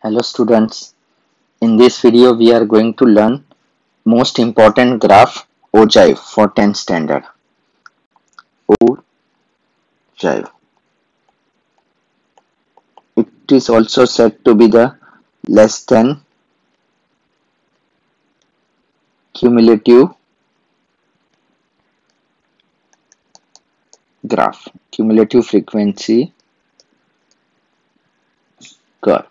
Hello students, in this video we are going to learn most important graph ogive for 10th standard. Ogive. It is also said to be the less than cumulative graph, cumulative frequency curve.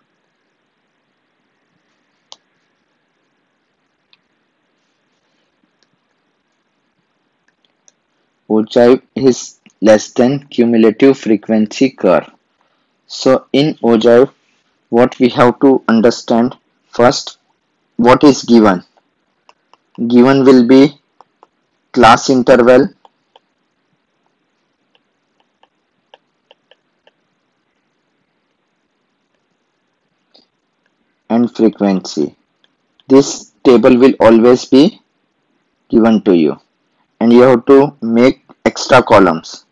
Ogive is less than cumulative frequency curve. So in ogive, what we have to understand first, what is given? Given will be class interval and frequency. This table will always be given to you and you have to make extra columns.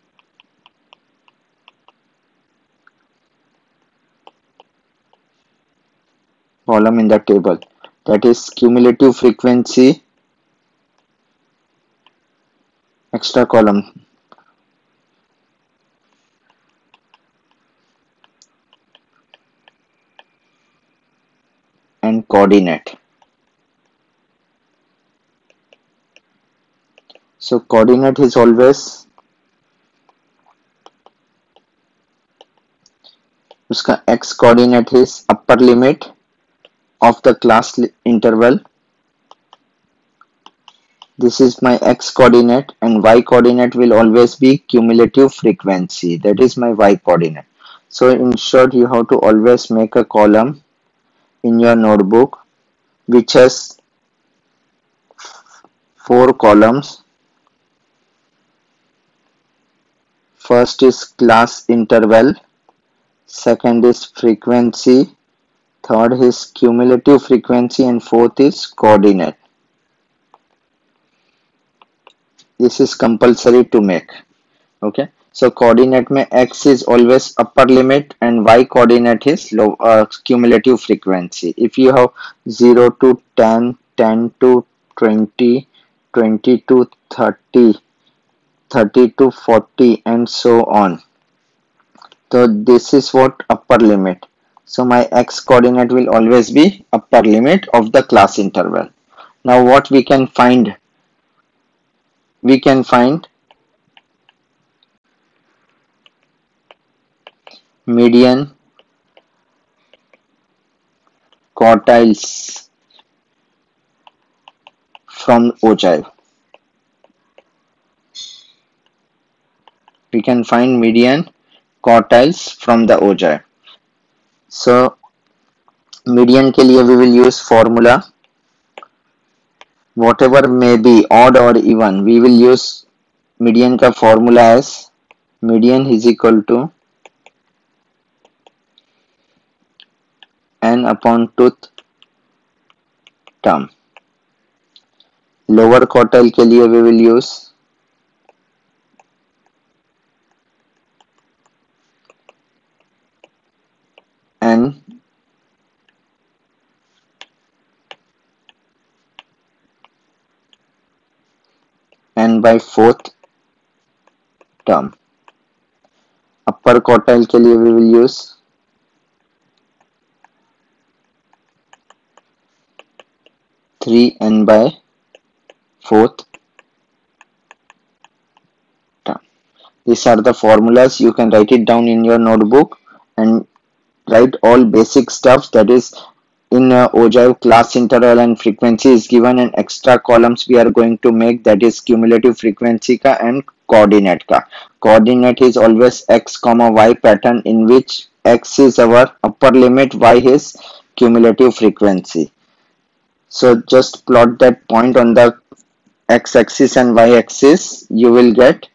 Column in the table, that is cumulative frequency, extra column, and coordinate. So coordinate is always उसका x coordinate is upper limit of the class interval. This is my x coordinate and y coordinate will always be cumulative frequency, that is my y coordinate. So in short, you have to always make a column in your notebook which has 4 columns. First is class interval, second is frequency, third is cumulative frequency, and fourth is coordinate. This is compulsory to make. Okay, so coordinate mein x is always upper limit and y coordinate is cumulative frequency. If you have 0 to 10, 10 to 20, 20 to 30, 30 to 40 and so on, so this is what upper limit. So my x coordinate will always be upper limit of the class interval. Now what we can find? We can find median, quartiles from ogive. We can find median, quartiles from the ogive. So median के लिए we will use formula, whatever may be odd or even, we will use median का formula as median is equal to n upon tooth term. Lower quartile के लिए we will use n by fourth term. Upper quartile के लिए we will use n by fourth term. These are the formulas. You can write it down in your notebook and write all basic stuff, that is in ogive class interval and frequency is given and extra columns we are going to make, that is cumulative frequency ka and coordinate ka. Coordinate is always x comma y pattern in which x is our upper limit, y is cumulative frequency. So just plot that point on the x-axis and y-axis, you will get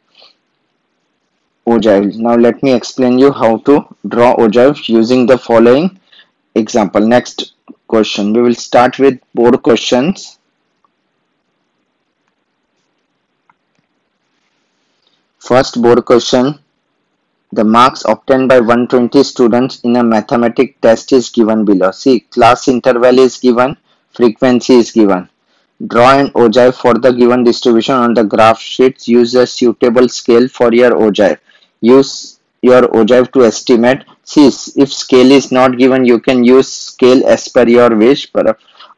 ogive. Now let me explain you how to draw ogive using the following example. Next question, we will start with board questions. First board question, The marks obtained by 120 students in a mathematics test is given below. See, class interval is given, frequency is given. Draw an ogive for the given distribution on the graph sheets. Use a suitable scale for your ogive. Use your ogive to estimate. See, if scale is not given, you can use scale as per your wish.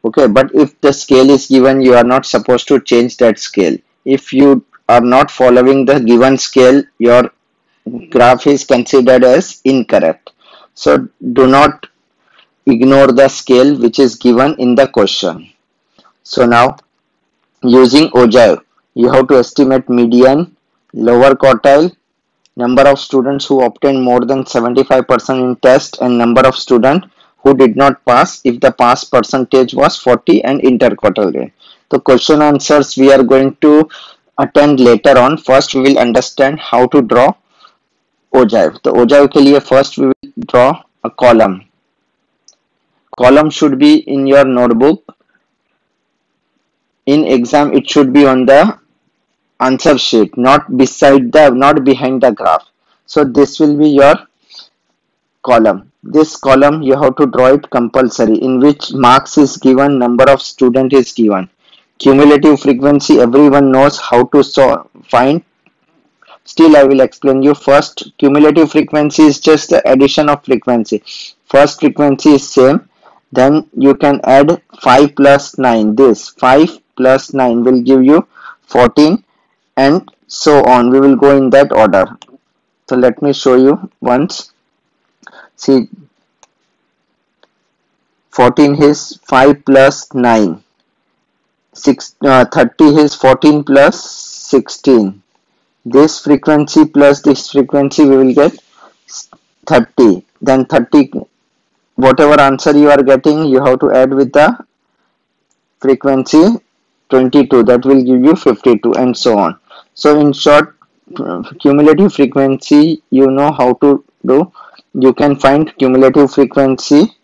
Okay, but if the scale is given, you are not supposed to change that scale. If you are not following the given scale, your graph is considered as incorrect. So do not ignore the scale which is given in the question. So now using ogive, you have to estimate median, lower quartile, number of students who obtained more than 75% in test, and number of students who did not pass if the pass percentage was 40, and interquartile rate. The question answers we are going to attend later on. First we will understand how to draw ogive. तो ogive के लिए first we will draw a column. Column should be in your notebook. In exam it should be on the answer sheet, not behind the graph. So this will be your column. This column you have to draw it compulsory, in which marks is given, number of student is given. Cumulative frequency everyone knows how to find. Still I will explain you. First, cumulative frequency is just the addition of frequency. First frequency is same, then you can add 5 plus 9. This 5 plus 9 will give you 14, and so on. We will go in that order. So let me show you once. See, 14 is 5 plus 9. 30 is 14 plus 16. This frequency plus this frequency we will get 30. Then 30, whatever answer you are getting, you have to add with the frequency 22, that will give you 52, and so on. So in short, cumulative frequency you know how to do. You can find cumulative frequency.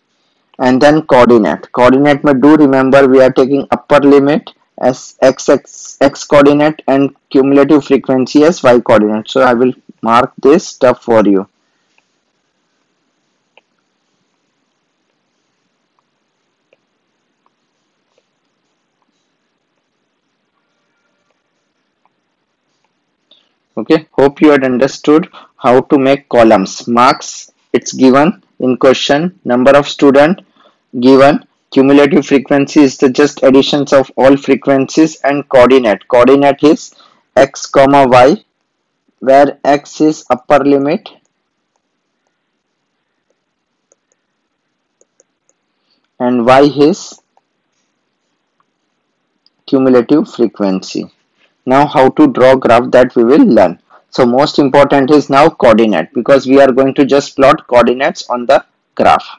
And then coordinate. Coordinate में do remember we are taking upper limit as x coordinate and cumulative frequency as y coordinate. So I will mark this stuff for you. Okay, hope you had understood how to make columns. Marks, it's given in question. Number of student given. Cumulative frequency is the just additions of all frequencies, and coordinate. Coordinate is x comma y, where x is upper limit and y is cumulative frequency. Now how to draw graph, that we will learn. So most important is now coordinate, because we are going to just plot coordinates on the graph.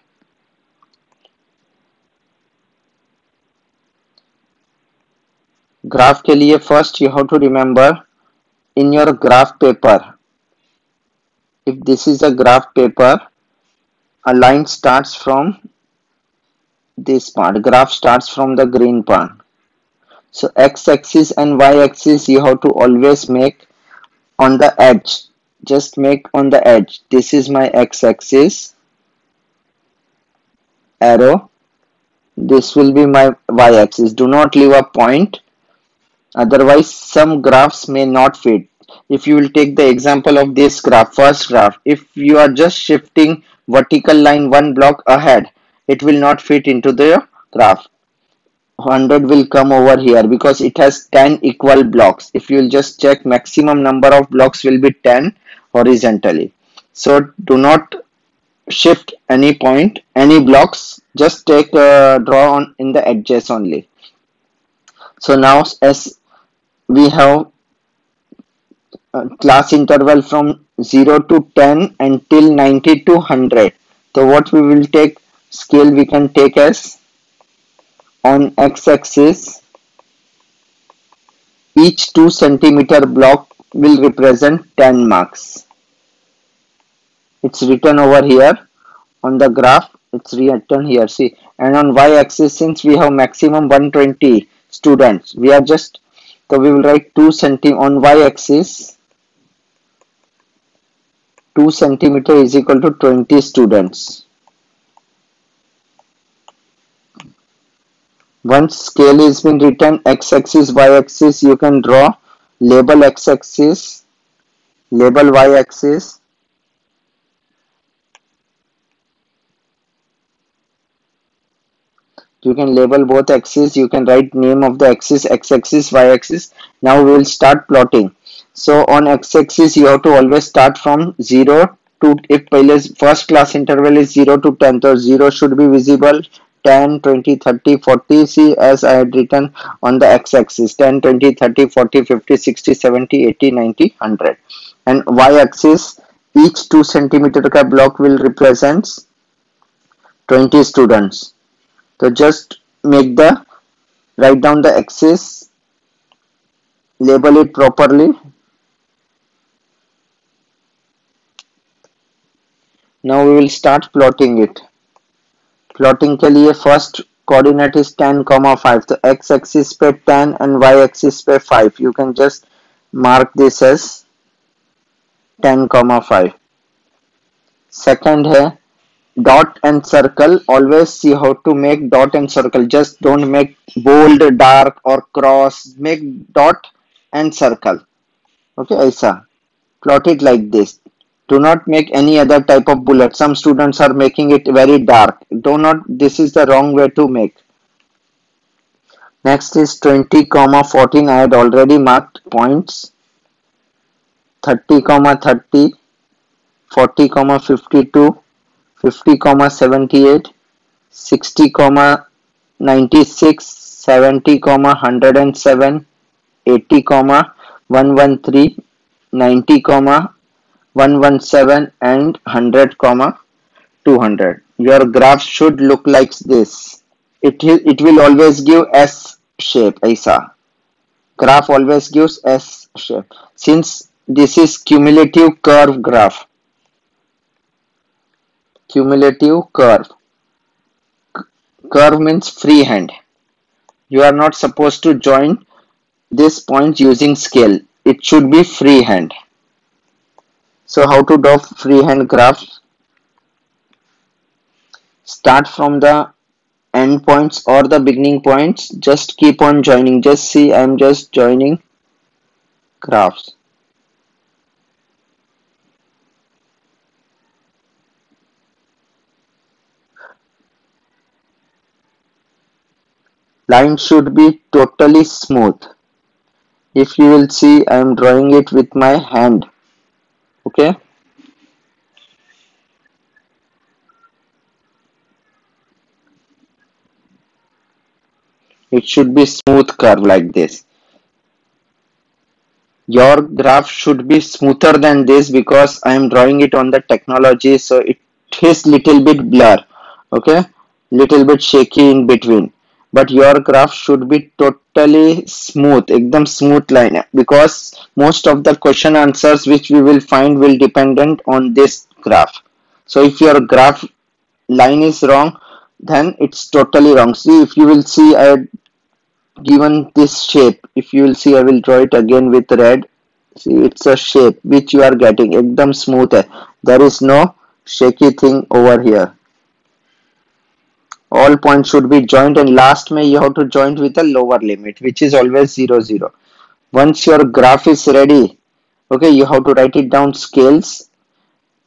Graph के लिए first you have to remember, in your graph paper, if this is a graph paper, a line starts from this part. Graph starts from the green part. So x-axis and y-axis you have to always make on the edge. Just make on the edge. This is my x-axis, arrow. This will be my y-axis. Do not leave a point. Otherwise some graphs may not fit. If you will take the example of this graph, first graph, if you are just shifting vertical line one block ahead, it will not fit into the graph. 100 will come over here because it has 10 equal blocks. If you will just check, maximum number of blocks will be 10 horizontally. So do not shift any point, any blocks, just take draw on in the edges only. So now as we have class interval from 0 to 10 until 90 to 100. So what we will take, scale we can take as, on x-axis each 2 centimeter block will represent 10 marks. It's written over here on the graph, it's written here, see. And on y-axis, since we have maximum 120 students, we are just, so we will write 2 cm on y-axis. 2 centimeter is equal to 20 students. Once scale is been written, x-axis, y-axis, you can draw label x-axis, label y-axis. You can label both axes. You can write name of the axis, x-axis, y-axis. Now we will start plotting. So on x-axis, you have to always start from 0 to, if first class interval is 0 to 10, so 0 should be visible. 10, 20, 30, 40. See, as I had written on the x-axis, 10, 20, 30, 40, 50, 60, 70, 80, 90, 100. And y-axis, each 2 centimeter ka block will represent 20 students. So just write down the axis, label it properly. Now we will start plotting it. Plotting के लिए first coordinate is 10, 5. So x axis पे 10 and y axis पे 5. You can just mark this as 10, 5. Second है dot and circle. Always see how to make dot and circle. Just don't make bold, dark or cross. Make dot and circle. Okay, ऐसा. Plot it like this. Do not make any other type of bullet. Some students are making it very dark. Do not. This is the wrong way to make. Next is 20, 14. I had already marked points. 30, 30. 40, 52. 50, 78. 60, 96. 70, 107. 80, 113. 90, 117 and 100, 200. Your graph should look like this. It will always give S shape. ऐसा. Graph always gives S shape. Since this is cumulative curve graph. Cumulative curve. Curve means freehand. You are not supposed to join this point using scale. It should be freehand. So how to draw freehand graph? Start from the end points or the beginning points. Just keep on joining. Just see, I'm just joining graphs. Line should be totally smooth. If you will see, I am drawing it with my hand. Okay. It should be smooth curve like this. Your graph should be smoother than this because I am drawing it on the technology, so it is little bit blur. Okay, little bit shaky in between. But your graph should be totally smooth, ekdam smooth line, because most of the question answers which we will find will dependent on this graph. So if your graph line is wrong, then it's totally wrong. See, if you will see, I had given this shape. If you will see, I will draw it again with red. See, it's a shape which you are getting ekdam smooth hai. There is no shaky thing over here. All points should be joined, and last may you have to join with a lower limit, which is always 0, 0. Once your graph is ready, okay, you have to write it down scales.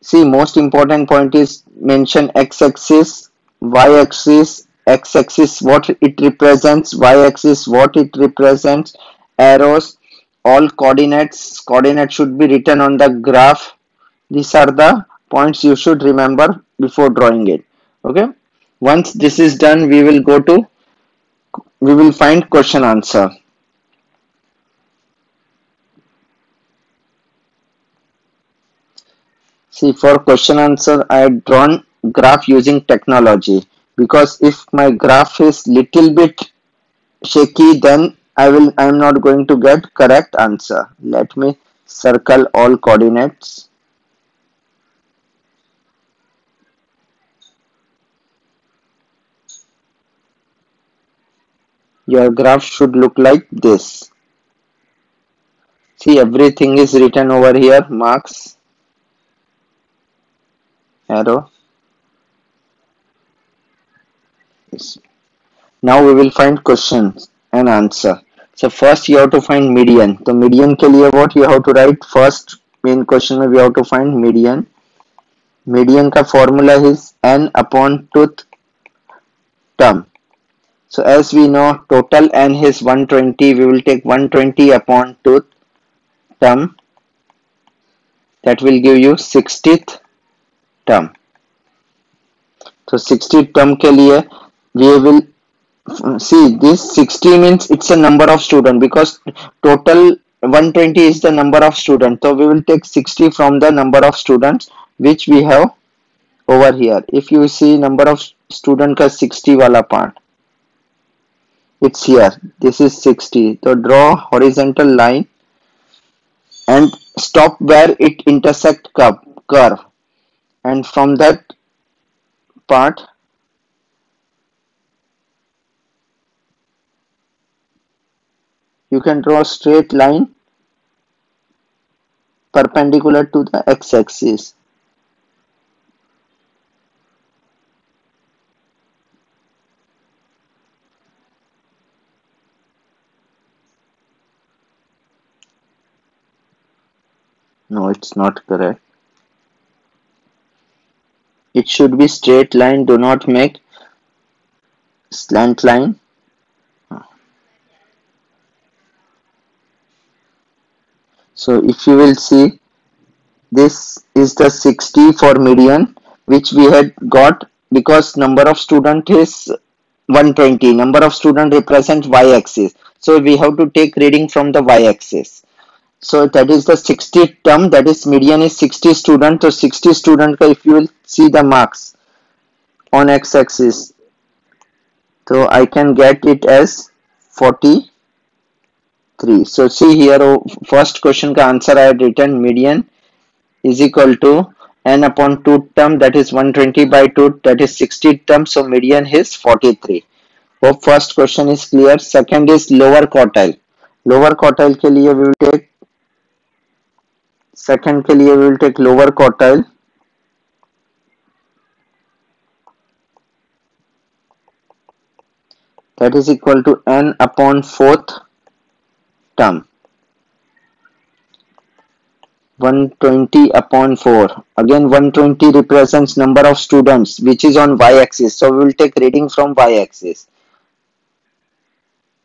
See, most important point is mention x-axis, y-axis, x-axis what it represents, y-axis what it represents, arrows, all coordinates should be written on the graph. These are the points you should remember before drawing it. Okay. Once this is done, we will find question answer. See, for question answer, I had drawn graph using technology, because if my graph is little bit shaky, then I am not going to get correct answer. Let me circle all coordinates. Your graph should look like this. See, everything is written over here, marks. arrow. Yes. Now we will find questions and answer. So first you have to find median. तो median के लिए what you have to write? First main question में we have to find median. Median का formula is n upon tooth term. So as we know total n is 120. We will take 120 upon tooth term. That will give you 60th term. So 60th term के लिए we will see this 60 means it's a number of student because total 120 is the number of students. So we will take 60 from the number of students which we have over here. If you see number of student का 60 वाला part, it's here. This is 60. So draw horizontal line and stop where it intersect curve, and from that part you can draw a straight line perpendicular to the x-axis. No, it's not correct. It should be straight line. Do not make slant line. So if you will see, this is the 60 for median which we had got because number of student is 120. Number of student represent y-axis. So we have to take reading from the y-axis. So that is the 60 term, that is median is 60 student. So 60 student ka if you will see the marks on x-axis, so I can get it as 43. So see here, first question का answer I had written median is equal to n upon 2 term, that is 120 by 2, that is 60 term. So median is 43. Hope first question is clear. Second is lower quartile. Lower quartile के लिए we will take, second के लिए we will take lower quartile. That is equal to n upon 4th term. 120 upon 4. Again 120 represents number of students which is on y-axis. So we will take reading from y-axis.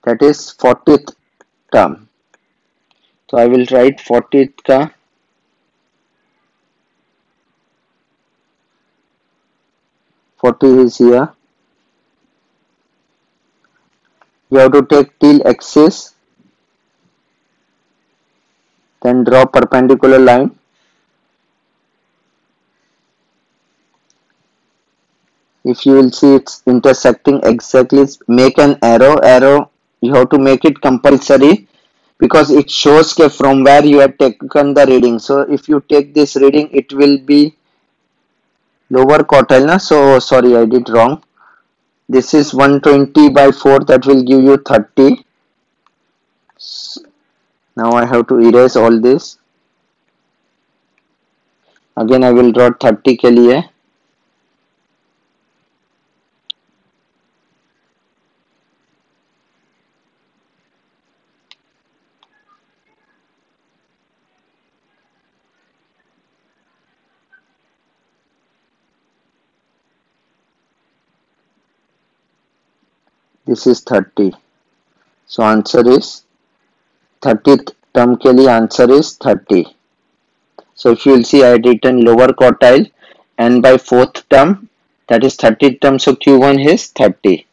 That is 40th term. So I will write 40th ka 40 is here. You have to take till axis, then draw perpendicular line. If you will see it's intersecting exactly, make an arrow. You have to make it compulsory because it shows from where you have taken the reading. So if you take this reading, it will be lower quartile na. So sorry, I did wrong. This is 120 by 4, that will give you 30. Now I have to erase all this. Again I will draw 30 के लिए. This is 30. So answer is 30th term के लिए answer is 30. So if you will see I had written lower quartile and by 4th term, that is 30th term. So Q1 is 30.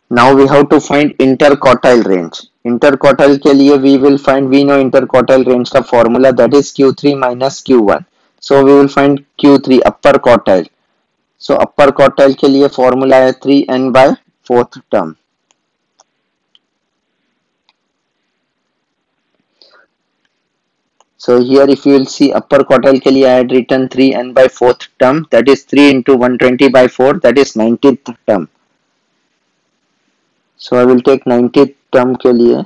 Now we have to find interquartile range. Interquartile के लिए we will find, we know interquartile range का formula, that is Q3 minus Q1. So we will find Q3 upper quartile. So upper quartile के लिए formula है 3n by 4th term. So here if you will see upper quartile के लिए I had written 3n by 4th term, that is 3 into 120 by 4, that is 90th term. So I will take 90th term के लिए.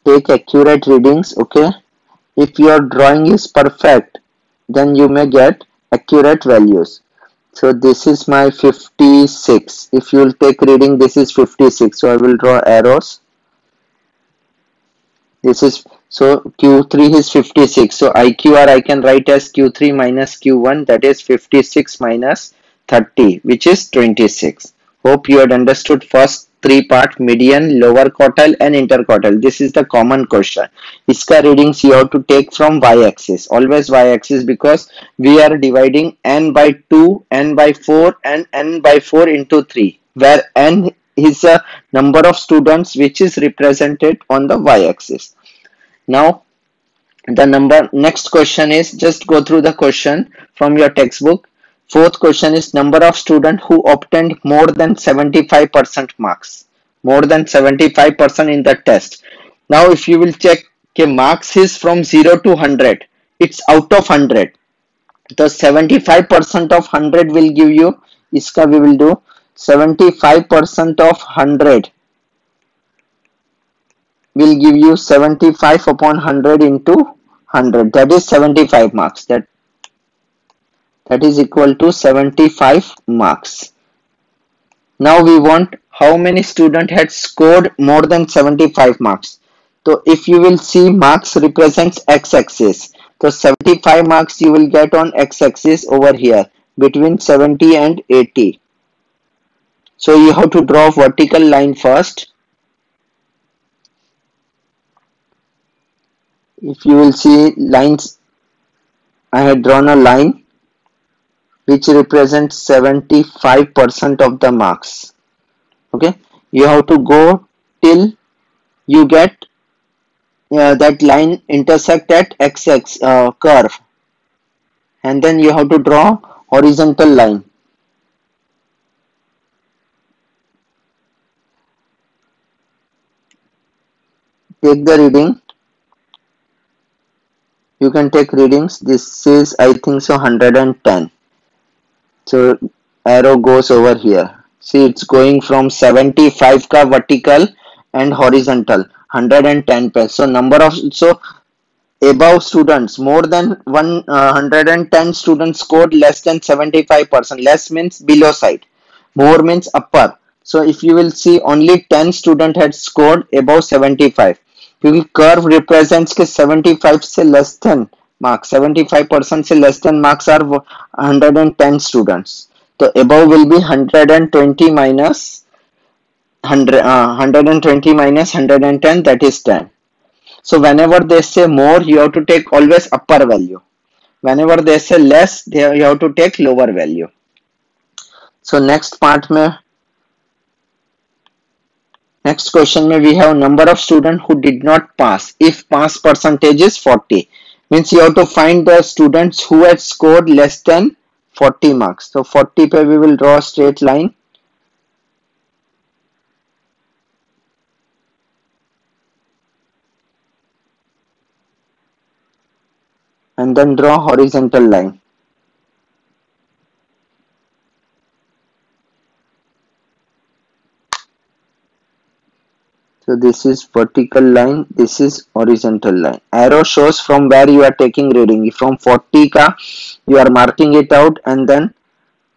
take accurate readings. Okay, if your drawing is perfect, then you may get accurate values. So this is my 56. If you will take reading, this is 56. So I will draw arrows. This is, so Q3 is 56. So IQR I can write as Q3 minus Q1, that is 56 minus 30, which is 26. Hope you had understood first three part: median, lower quartile and interquartile. This is the common question. Iska readings you have to take from y-axis, always y-axis, because we are dividing n by 2, n by 4 and n by 4 into 3, where n is a number of students which is represented on the y-axis. Now the next question is, just go through the question from your textbook. Fourth question is number of students who obtained more than 75% marks, more than 75% in the test. Now if you will check, okay, marks is from 0 to 100, it's out of 100. The 75% of 100 will give you, iska we will do 75% of 100 will give you 75 upon 100 into 100, that is 75 marks. That is equal to 75 marks. Now we want how many students had scored more than 75 marks. So if you will see, marks represents x-axis. So 75 marks you will get on x-axis over here between 70 and 80. So you have to draw a vertical line first. If you will see lines, I had drawn a line which represents 75% of the marks. Okay, you have to go till you get that line intersect at x-axis curve, and then you have to draw horizontal line. Take the reading. You can take readings. This is, I think so, 110. So arrow goes over here. See, it's going from 75 ka vertical and horizontal 110 pair. So number of, so above students, more than 110 students scored less than 75%. Less means below side, more means upper. So if you will see, only 10 students had scored above 75. क्योंकि curve represents के 75 से less than marks, 75% से less than marks are 110 students. So above will be 120 minus 120 minus 110, that is 10. So whenever they say more, you have to take always upper value. Whenever they say less, you have to take lower value. So next part में, next question में we have number of students who did not pass. If pass percentage is 40, means you have to find the students who had scored less than 40 marks. So 40 पे we will draw a straight line. And then draw horizontal line. So this is vertical line, this is horizontal line. Arrow shows from where you are taking reading. From 40 का you are marking it out, and then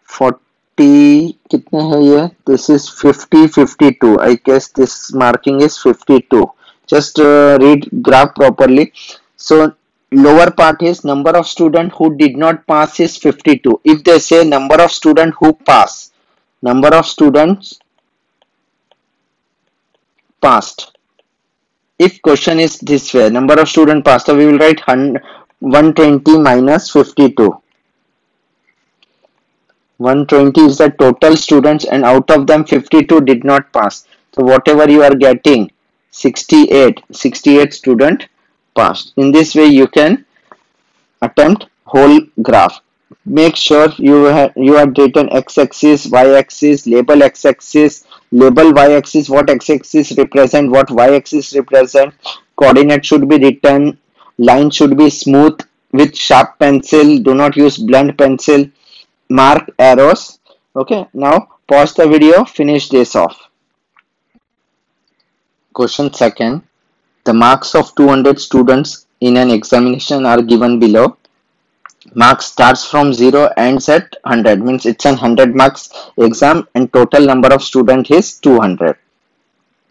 40 कितने है ये? This is 50, 52. I guess this marking is 52. Just read graph properly. So lower part is number of students who did not pass is 52. If they say number of students who pass, number of students passed. If question is this way, number of students passed, so we will write 120 minus 52. 120 is the total students, and out of them 52 did not pass. So whatever you are getting, 68 student passed. In this way you can attempt whole graph. Make sure you have written x-axis, y-axis, label x-axis, label y-axis, what x-axis represent, what y-axis represent. Coordinate should be written. Line should be smooth with sharp pencil. Do not use blunt pencil. Mark arrows. Okay, now pause the video, finish this off. Question second. The marks of 200 students in an examination are given below. Marks starts from 0, ends at 100, means it's an 100 marks exam and total number of students is 200.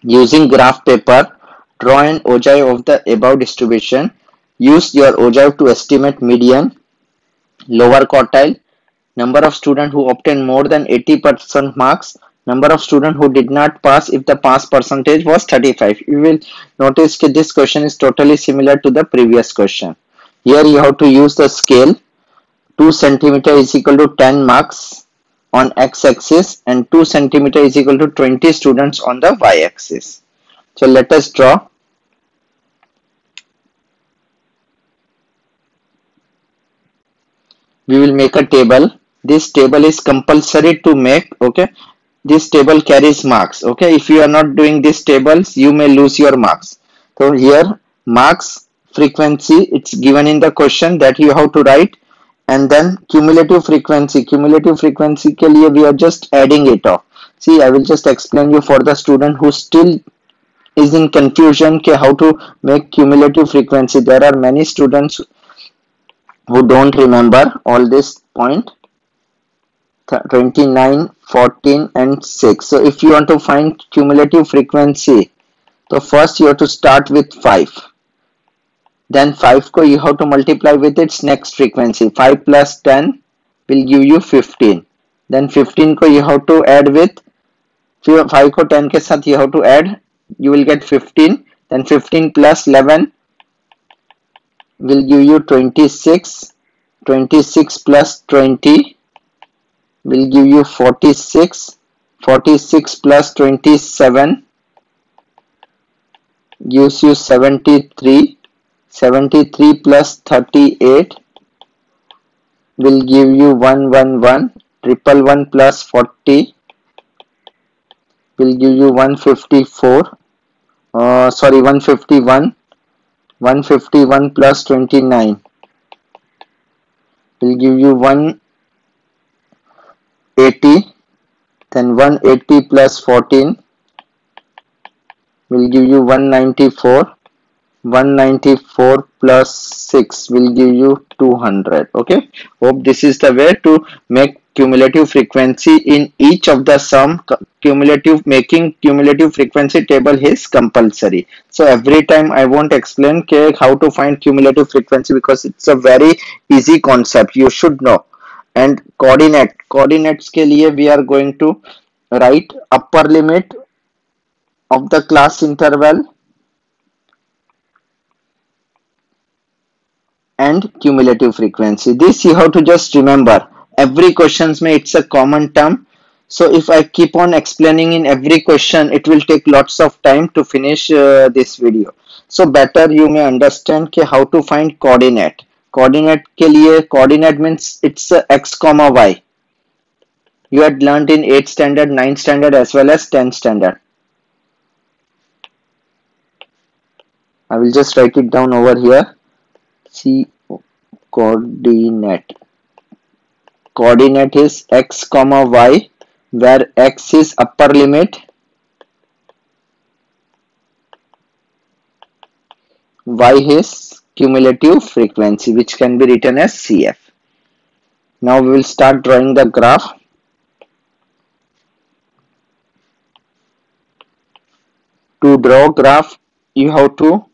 Using graph paper, draw an ogive of the above distribution. Use your ogive to estimate median, lower quartile, number of students who obtained more than 80% marks, number of students who did not pass if the pass percentage was 35. You will notice that this question is totally similar to the previous question. Here you have to use the scale. 2 centimeter is equal to 10 marks on x-axis and 2 centimeter is equal to 20 students on the y-axis. So let us draw. We will make a table. This table is compulsory to make. Okay, this table carries marks. Okay, if you are not doing these tables, you may lose your marks. So here marks frequency, it's given in the question that you have to write, and then cumulative frequency के लिए we are just adding it off. See, I will just explain you for the student who still is in confusion ke how to make cumulative frequency. There are many students who don't remember all this point. 29, 14 and 6. So if you want to find cumulative frequency, so first you have to start with 5. Then 5 ko you have to multiply with its next frequency. 5 plus 10 will give you 15. Then 15 ko you have to add with 5 ko 10 ke sath you have to add, you will get 15. Then 15 plus 11 will give you 26. 26 plus 20 will give you 46. 46 plus 27 gives you 73. 73 plus 38 will give you 111. 111 plus 40 will give you 154. 151. 151 plus 29 will give you 180. Then 180 plus 14 will give you 194. 194 plus 6 will give you 200. Okay, hope this is the way to make cumulative frequency in each of the sum. Making cumulative frequency table is compulsory. So every time I won't explain how to find cumulative frequency because it's a very easy concept, you should know. And coordinates के लिए we are going to write upper limit of the class interval and cumulative frequency. This you have to just remember. Every questions may it's a common term. So if I keep on explaining in every question, it will take lots of time to finish this video. So better you may understand how to find coordinate. Coordinate के लिए coordinate means it's x comma y. You had learned in 8th standard, 9th standard as well as 10th standard. I will just write it down over here. See, coordinate. Coordinate is x comma y, where x is upper limit, y is cumulative frequency, which can be written as CF. Now we will start drawing the graph. To draw graph, you have to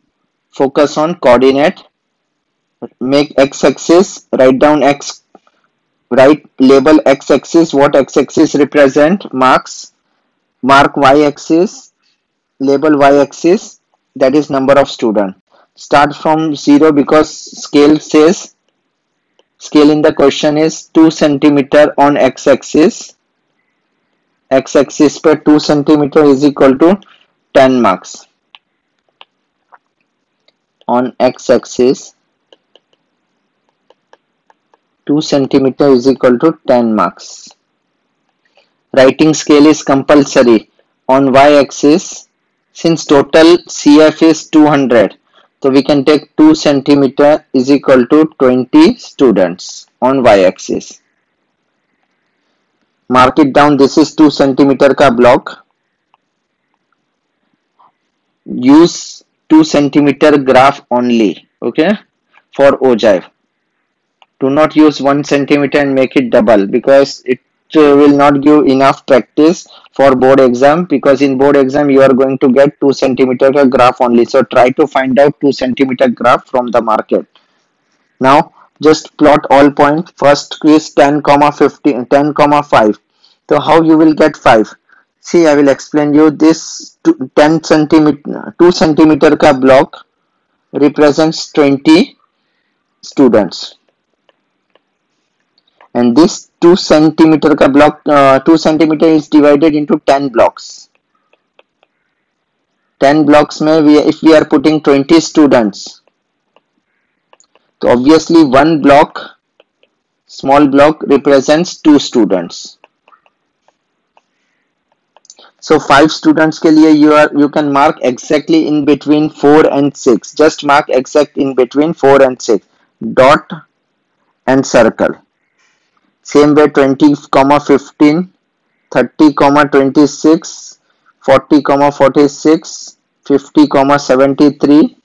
focus on coordinate. Make x-axis, write down x, label x-axis, what x-axis represent, marks, mark y-axis, label y-axis, that is number of student. Start from 0 because scale in the question is 2 centimeter on x-axis. X-axis per 2 centimeter is equal to 10 marks. On x-axis 2 centimeter is equal to 10 marks. Writing scale is compulsory. On y-axis, since total CF is 200, so we can take 2 centimeter is equal to 20 students on y-axis. Mark it down. This is 2 centimeter ka block. Use 2 centimeter graph only. Okay, for ogive. Do not use 1 centimeter and make it double, because it will not give enough practice for board exam, because in board exam you are going to get 2 centimeter graph only. So try to find out 2 centimeter graph from the market. Now just plot all points. First is 10 comma 15, 10 comma 5. So how you will get 5? See, I will explain you this. 10 centimeter 2 centimeter ka block represents 20 students, and this 2 centimeter ka block 2 centimeter is divided into 10 blocks. 10 blocks mein if we are putting 20 students, so obviously one block, small block, represents 2 students. So 5 students के लिए you can mark exactly in between 4 and 6. Just mark exact in between 4 and 6. Dot and circle. Same way 20 comma 15, 30 comma 26, 40 comma 46, 50 comma 73,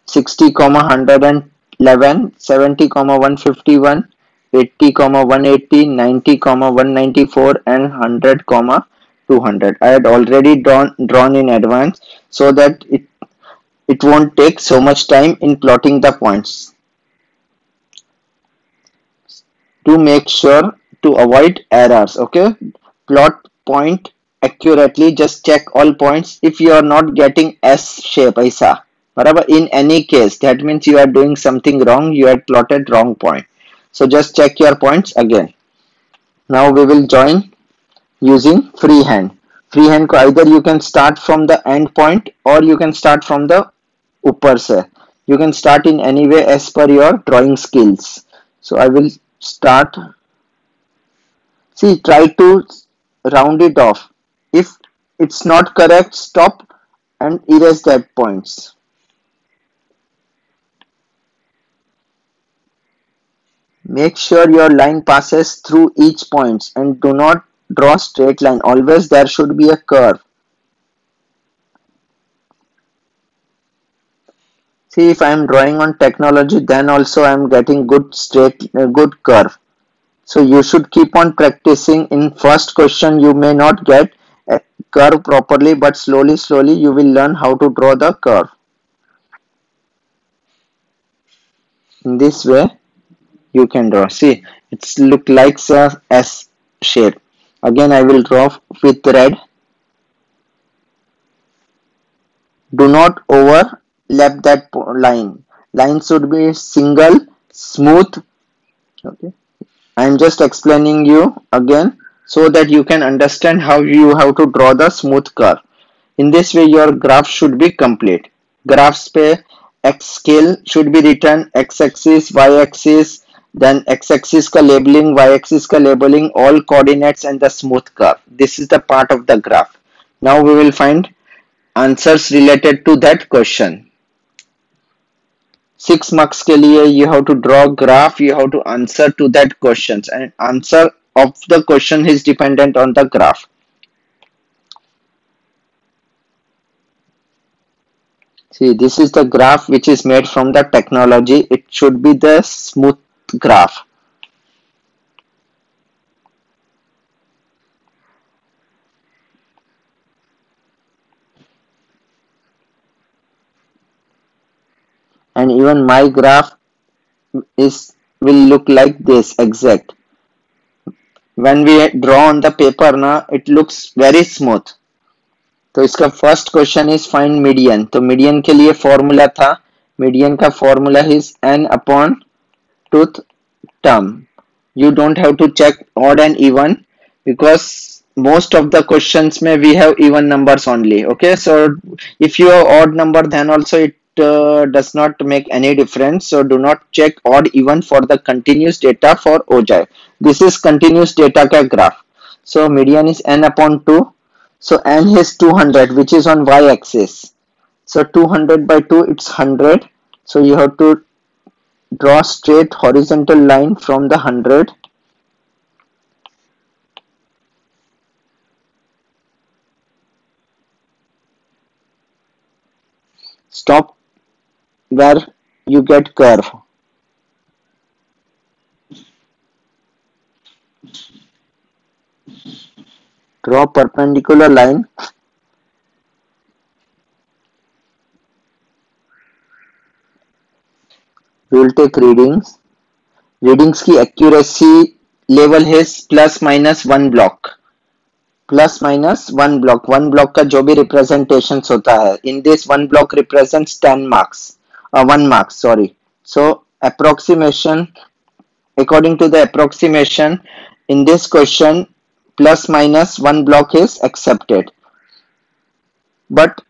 60 comma 111, 70 comma 151, 80 comma 180, 90 comma 194, and 100 comma 200. I had already drawn in advance so that it won't take so much time in plotting the points. To make sure to avoid errors, okay, plot point accurately. Just check all points. If you are not getting S shape aisa barabar, in any case that means you are doing something wrong, you had plotted wrong point. So just check your points again. Now we will join using freehand. Freehand ko either you can start from the end point or you can start from the upper se. You can start in any way as per your drawing skills. So I will start. See, try to round it off. If it's not correct, stop and erase that points. Make sure your line passes through each points and do not draw straight line. Always there should be a curve. See, if I am drawing on technology, then also I am getting good curve. So you should keep on practicing. In first question you may not get a curve properly, but slowly you will learn how to draw the curve. In this way you can draw. See, it's look like a S shape. Again I will draw with red. Do not overlap that line. Line should be single, smooth. Okay. I am just explaining you again so that you can understand how you have to draw the smooth curve. In this way your graph should be complete. Graphs पे x scale should be written, x axis, y axis, then x axis का labeling, y axis का labeling, all coordinates and the smooth curve. This is the part of the graph. Now we will find answers related to that question. 6 marks के लिए you have to draw graph, you have to answer to that questions, and answer of the question is dependent on the graph. See, this is the graph which is made from the technology. It should be the smooth graph. And even my graph is will look like this exact. When we draw on the paper na, it looks very smooth. तो इसका first question is find median. तो median के लिए formula था, median का formula is n upon tooth term. You don't have to check odd and even because most of the questions may we have even numbers only. Okay, so if you have odd number then also it does not make any difference. So do not check odd even for the continuous data for ogive. This is continuous data ka graph. So median is n upon 2. So n is 200 which is on y axis. So 200 by 2 it's 100. So you have to draw straight horizontal line from the 100. Stop where you get curve. Draw perpendicular line. We will take readings. Readings की accuracy level है plus minus one block. Plus minus one block का जो भी representation होता है in this one block represents 10 marks 1 mark sorry. So approximation, according to the approximation in this question, plus minus one block is accepted, but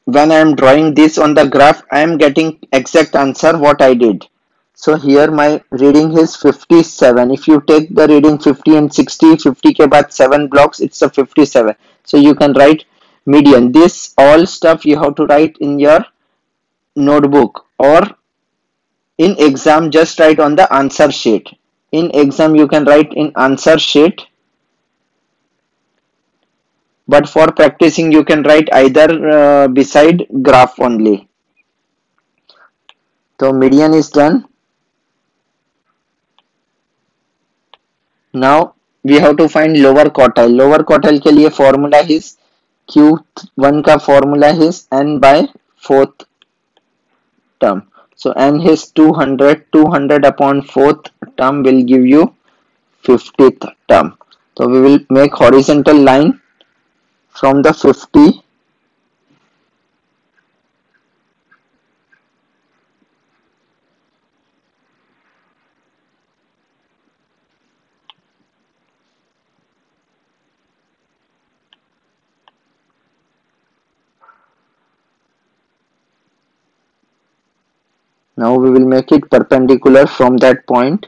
when I am drawing this on the graph I am getting exact answer what I did. So here my reading is 57. If you take the reading 50 and 60, 50 के बाद 7 blocks, it's a 57. So you can write median. This all stuff you have to write in your notebook, or in exam just write on the answer sheet. In exam you can write in answer sheet, but for practicing you can write either beside graph only. So median is done. Now we have to find lower quartile. Lower quartile के लिए formula is Q1 का formula is n by fourth term. So n is 200. 200 upon fourth term will give you 50th term. So we will make horizontal line from the 50. Now we will make it perpendicular from that point.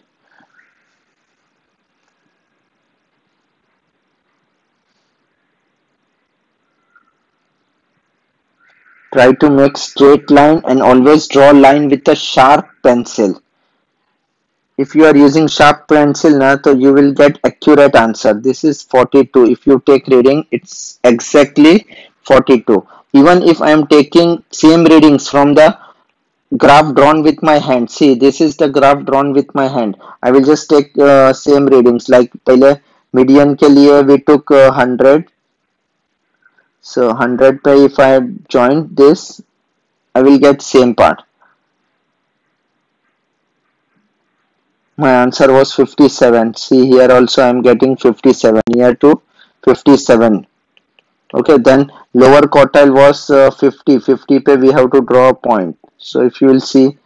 Try to make straight line and always draw line with a sharp pencil. If you are using sharp pencil now, so you will get accurate answer. This is 42. If you take reading, it's exactly 42. Even if I am taking same readings from the graph drawn with my hand. See, this is the graph drawn with my hand. I will just take same readings. Like पहले median के लिए we took 100. So 100 पे if I join this, I will get same part. My answer was 57. See here also I am getting 57, near to 57. Okay, then lower quartile was 50. 50 pe we have to draw a point. So if you will see,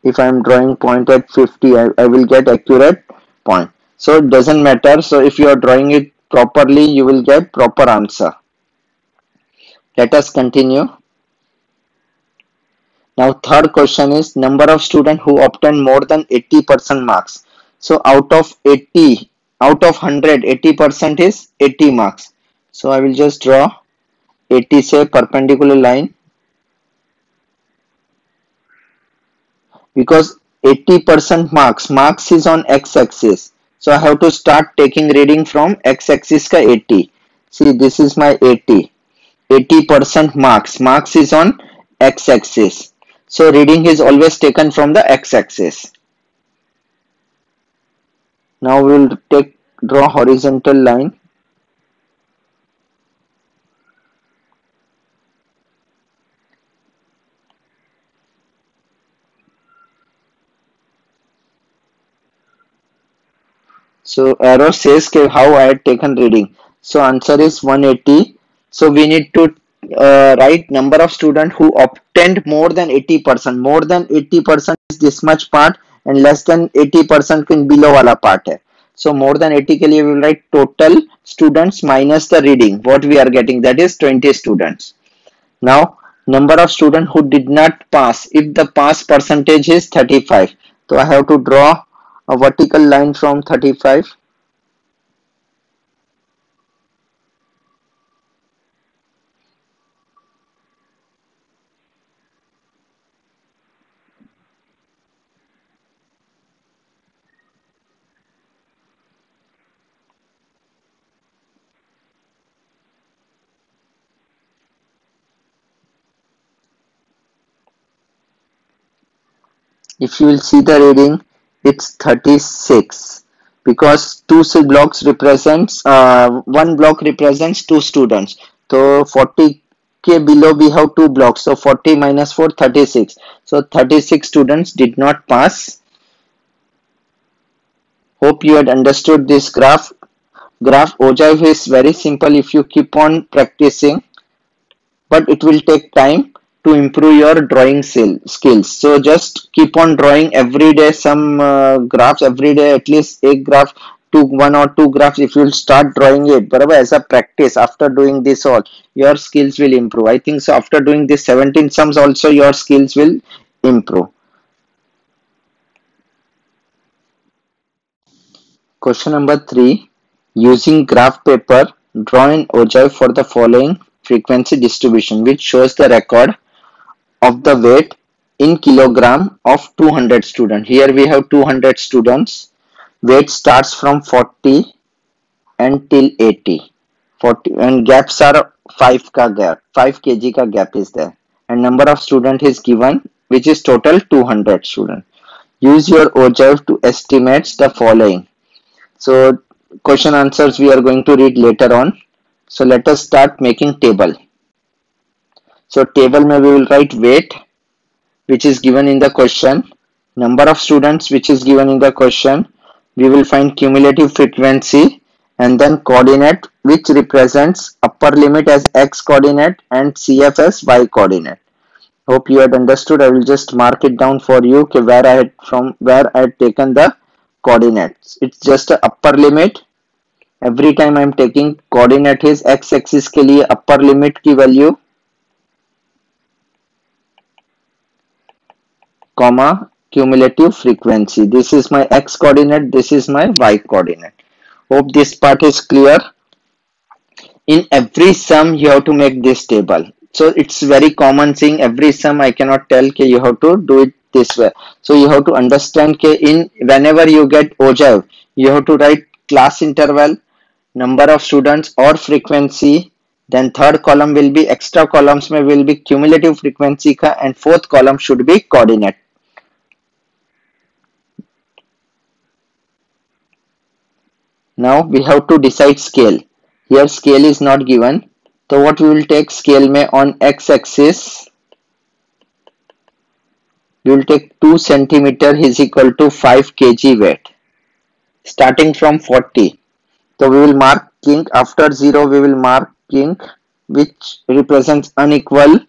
if I am drawing point at 50, I will get accurate point. So it doesn't matter. So if you are drawing it properly, you will get proper answer. Let us continue. Now third question is number of students who obtained more than 80% marks. So out of 80, out of 100, 80% is 80 marks. So I will just draw 80 say perpendicular line, because 80% marks is on x-axis. So I have to start taking reading from x-axis ka 80. See, this is my 80. 80% marks is on x-axis. So reading is always taken from the x-axis. Now we will draw horizontal line. So arrow says how I had taken reading. So answer is 180. So we need to write number of students who obtained more than 80%. More than 80% is this much part, and less than 80% in below wala part hai. So more than 80 के लिए we will write total students minus the reading. What we are getting, that is 20 students. Now number of students who did not pass. If the pass percentage is 35, so I have to draw a vertical line from 35. If you will see the reading, it's 36 because blocks represents one block represents two students. So 40k below we have two blocks. So 40 minus 4, 36. So 36 students did not pass. Hope you had understood this graph. Graph ogive is very simple if you keep on practicing, but it will take time to improve your drawing skills. So just keep on drawing every day some graphs every day, at least a graph to one or two graphs. If you'll start drawing it barabar, as a practice, after doing this all, your skills will improve. I think so after doing this 17 sums also your skills will improve. Question number 3. Using graph paper, draw an ogive for the following frequency distribution, which shows the record of the weight in kilogram of 200 students. Here we have 200 students. Weight starts from 40 until 80. 40 and gaps are 5 ka gap, 5 kg ka gap is there. And number of student is given, which is total 200 students. Use your ogive to estimate the following. So question answers we are going to read later on. So let us start making table. So table mein we will write weight, which is given in the question, number of students, which is given in the question. We will find cumulative frequency and then coordinate, which represents upper limit as x coordinate and CF as y coordinate. Hope you had understood. I will just mark it down for you where I had taken the coordinates. It's just a upper limit. Every time I am taking coordinate is x axis के लिए upper limit की value, comma cumulative frequency. This is my x coordinate, this is my y coordinate. Hope this part is clear. In every sum you have to make this table. So it's very common thing. Every sum I cannot tell that you have to do it this way. So you have to understand that whenever you get ogive, you have to write class interval, number of students or frequency. Then third column will be extra columns mein will be cumulative frequency ka, and fourth column should be coordinate. Now we have to decide scale. Here scale is not given. So what we will take scale mein on x axis, we will take 2 centimeter is equal to 5 kg weight starting from 40. So we will mark king after 0, we will mark king which represents inequalities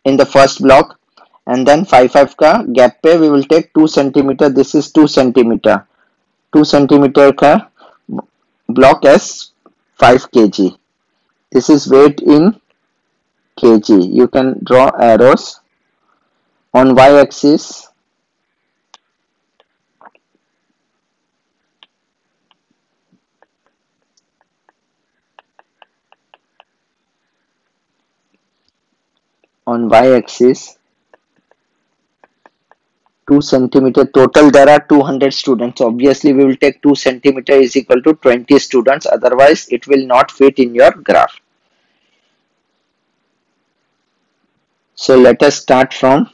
in the first block, and then 5 ka gap pe we will take 2 centimeter. This is 2 centimeter. 2 centimeter ka block as 5 kg. This is weight in kg. You can draw arrows on y axis. On y axis 2 centimeter total, there are 200 students. Obviously we will take 2 centimeter is equal to 20 students, otherwise it will not fit in your graph. So let us start from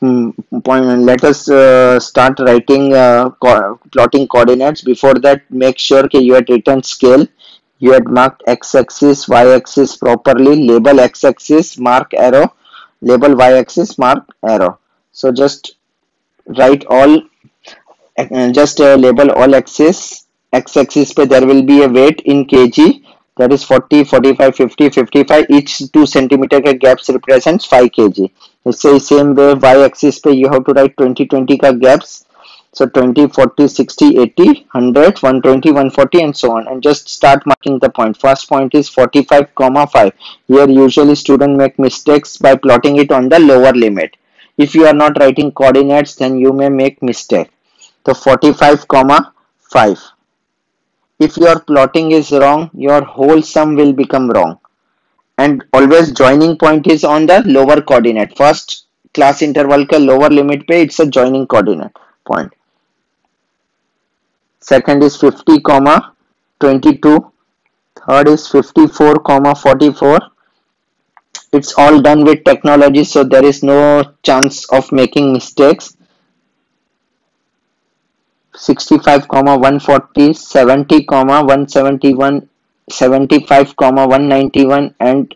point. Let us start writing plotting coordinates. Before that, make sure that you had written scale, you had marked x-axis, y-axis properly, label x-axis, mark arrow, label y-axis, mark arrow. So just write all, label all axis. X-axis pe there will be a weight in kg, that is 40, 45, 50, 55. Each 2 centimeter ka gaps represents 5 kg. Same way y-axis pe you have to write 20, 20 ka gaps. So 20, 40, 60, 80, 100, 120, 140 and so on, and just start marking the point. First point is 45, 5. Here usually students make mistakes by plotting it on the lower limit. If you are not writing coordinates, then you may make mistake. So 45, 5. If your plotting is wrong, your whole sum will become wrong. And always joining point is on the lower coordinate. First class interval ka lower limit pe it's a joining coordinate point. Second is 50, 22. Third is 54, 44. It's all done with technology, so there is no chance of making mistakes. 65, 140, 70, 171, 75, 191, and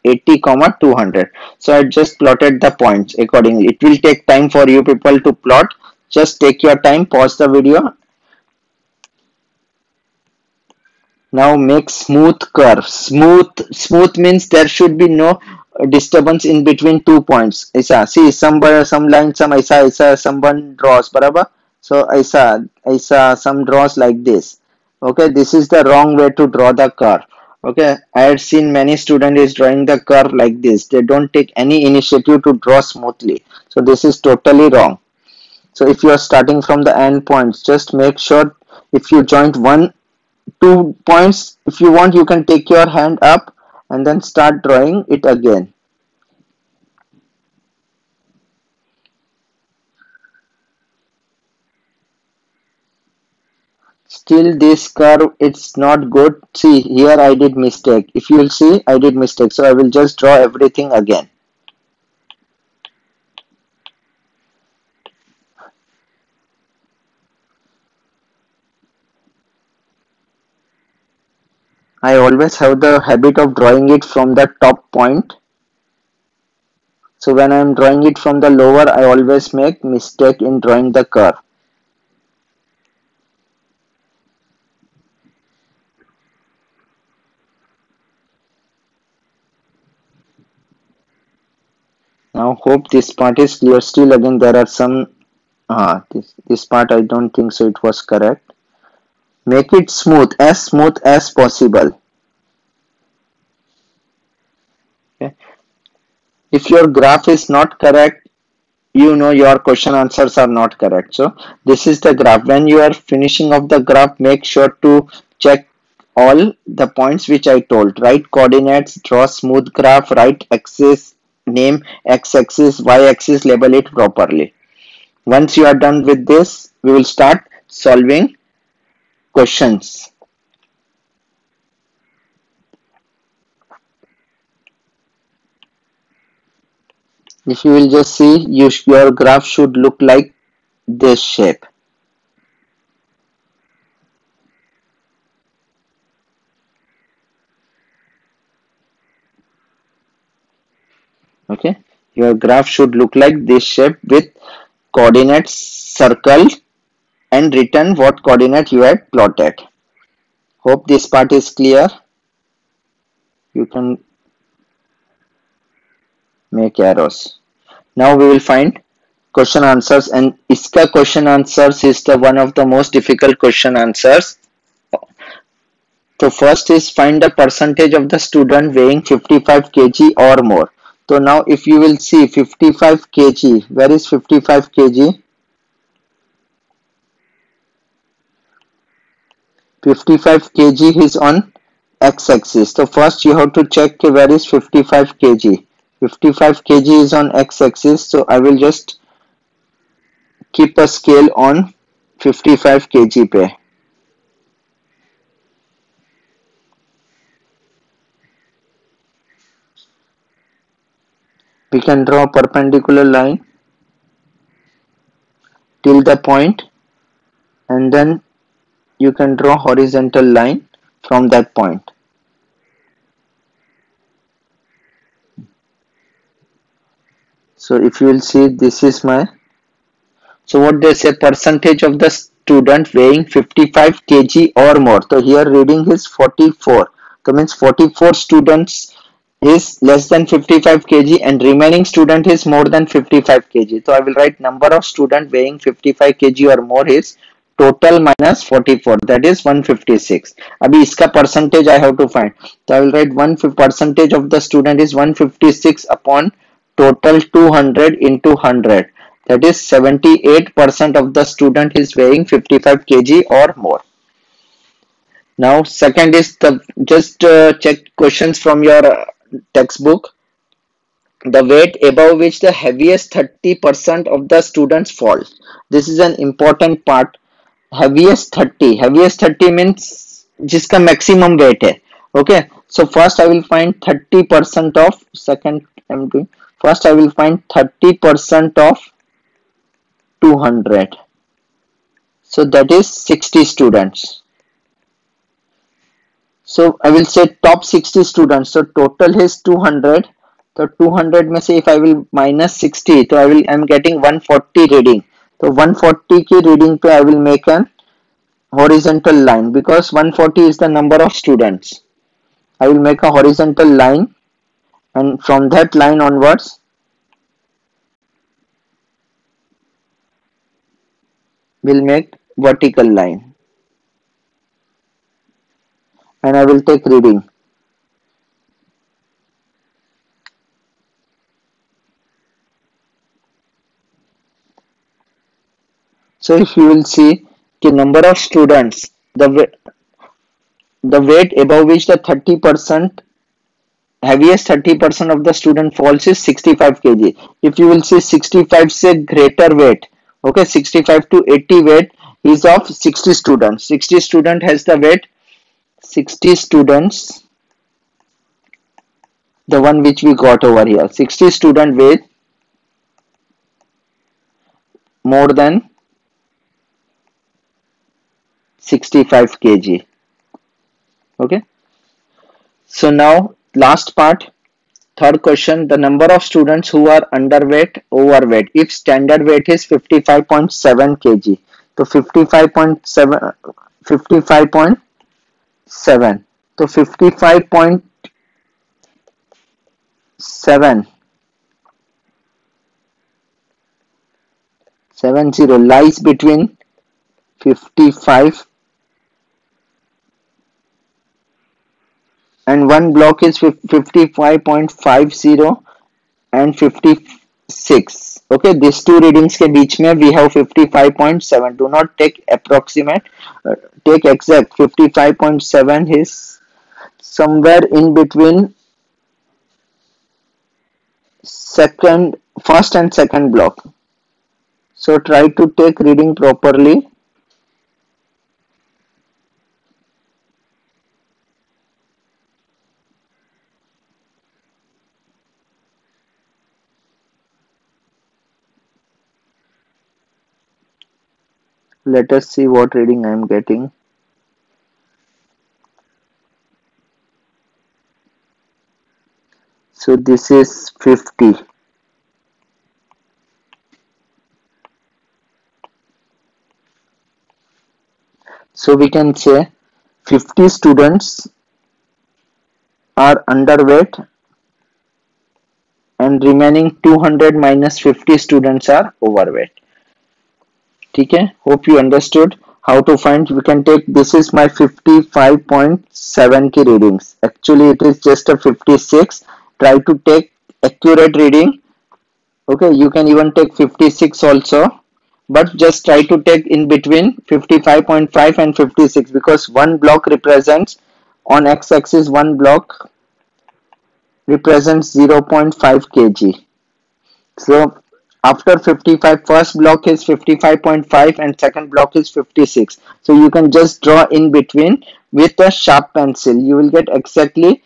80, 200. So I just plotted the points accordingly. It will take time for you people to plot. Just take your time, pause the video. Now make smooth curve. Smooth means there should be no disturbance in between 2 points. ऐसा see some lines some ऐसा someone draws बराबर. So ऐसा some draws like this. Okay, this is the wrong way to draw the curve. Okay, I had seen many students is drawing the curve like this. They don't take any initiative to draw smoothly. So this is totally wrong. So if you are starting from the end points, just make sure if you joint 2 points, if you want you can take your hand up and then start drawing it again. Still this curve it's not good. See here I did mistake. If you will see I did mistake, so I will just draw everything again. I always have the habit of drawing it from the top point. So when I am drawing it from the lower, I always make mistake in drawing the curve. Now hope this part is clear. Still again there are some this part I don't think so it was correct. Make it smooth as possible. Okay. If your graph is not correct, you know your question answers are not correct. So this is the graph. When you are finishing off the graph, make sure to check all the points which I told. Right coordinates, draw smooth graph, right axis, name x-axis, y-axis, label it properly. Once you are done with this, we will start solving questions. If you will just see, your graph should look like this shape. Okay, your graph should look like this shape with coordinates circled and written what coordinate you had plotted. Hope this part is clear. You can make arrows. Now we will find question answers, and iska question answers is the one of the most difficult question answers. So first is find the percentage of the student weighing 55 kg or more. So now if you will see 55 kg, where is 55 kg? 55 kg is on x-axis. So first you have to check where is 55 kg. 55 kg is on x-axis. So I will just keep a scale on 55 kg पे. We can draw a perpendicular line till the point, and then you can draw horizontal line from that point. So if you will see, this is my, so what they say, percentage of the student weighing 55 kg or more. So here reading is 44. So means 44 students is less than 55 kg and remaining student is more than 55 kg. So I will write number of student weighing 55 kg or more is total minus 44, that is 156. Abhi iska percentage I have to find. So I will write percentage of the student is 156 upon total 200 into 100. That is 78% of the student is weighing 55 kg or more. Now second is the just check questions from your textbook. The weight above which the heaviest 30% of the students fall. This is an important part. Heaviest 30 means जिसका maximum weight है. Okay, so first I will find 30% of second I'm doing first I will find 30% of 200. So that is 60 students. So I will say top 60 students. So total is 200. So 200 में से if I will minus 60, so I'm getting 140 reading. So 140 की reading पे I will make an horizontal line because 140 is the number of students. I will make a horizontal line, and from that line onwards we'll make vertical line, and I will take reading. So if you will see the number of students, the weight above which the 30% heaviest 30% of the student falls is 65 kg. If you will see 65 say greater weight, okay, 65 to 80 weight is of 60 students. 60 student has the weight 60 students, the one which we got over here. 60 student weight more than 65 kg. Okay. So now last part, third question, the number of students who are underweight, overweight. If standard weight is 55.7 kg, so 55.7, 55.7. So 55.770 lies between 55 and one block is 55.50 and 56. Okay, these two readings के बीच में we have 55.7. Do not take approximate, take exact. 55.7 is somewhere in between first and second block. So try to take reading properly. Let us see what reading I am getting. So this is 50. So we can say 50 students are underweight and remaining 200 minus 50 students are overweight. Okay, hope you understood how to find. We can take, this is my 55.7 key readings. Actually it is just a 56. Try to take accurate reading. Okay, you can even take 56 also, but just try to take in between 55.5 and 56 because one block represents, on x-axis one block represents 0.5 kg. So after 55, first block is 55.5 and second block is 56. So you can just draw in between with a sharp pencil. You will get exactly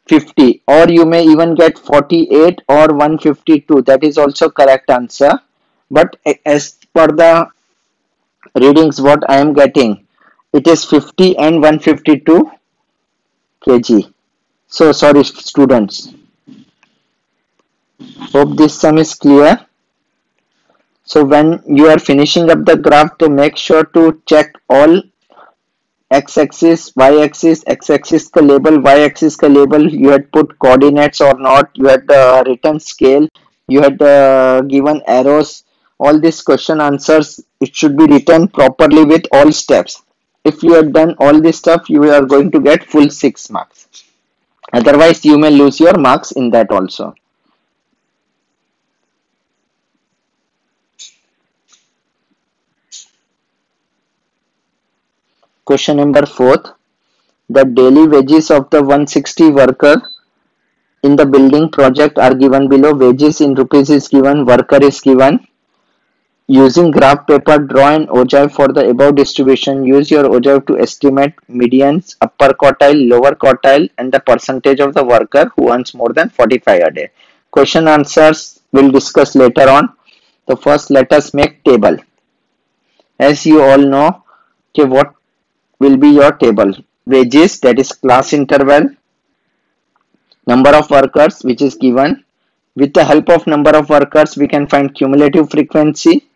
50, or you may even get 48 or 152. That is also correct answer. But as per the readings what I am getting, it is 50 and 152 kg. So sorry students. Hope this sum is clear. So when you are finishing up the graph, to make sure to check all x-axis, y-axis, x-axis का label, y-axis का label, you had put coordinates or not, you had written scale, you had given arrows. All these question answers, it should be written properly with all steps. If you had done all this stuff, you are going to get full 6 marks. Otherwise, you may lose your marks in that also. Question number 4. The daily wages of the 160 worker in the building project are given below. Wages in rupees is given, worker is given. Using graph paper, draw an ogive for the above distribution. Use your ogive to estimate medians, upper upper quartile, lower quartile, and the percentage of the worker who earns more than 45 a day. Question answers we'll discuss later on. So first let us make table. As you all know, okay, what will be your table? Wages, that is class interval, number of workers which is given. With the help of number of workers we can find cumulative frequency,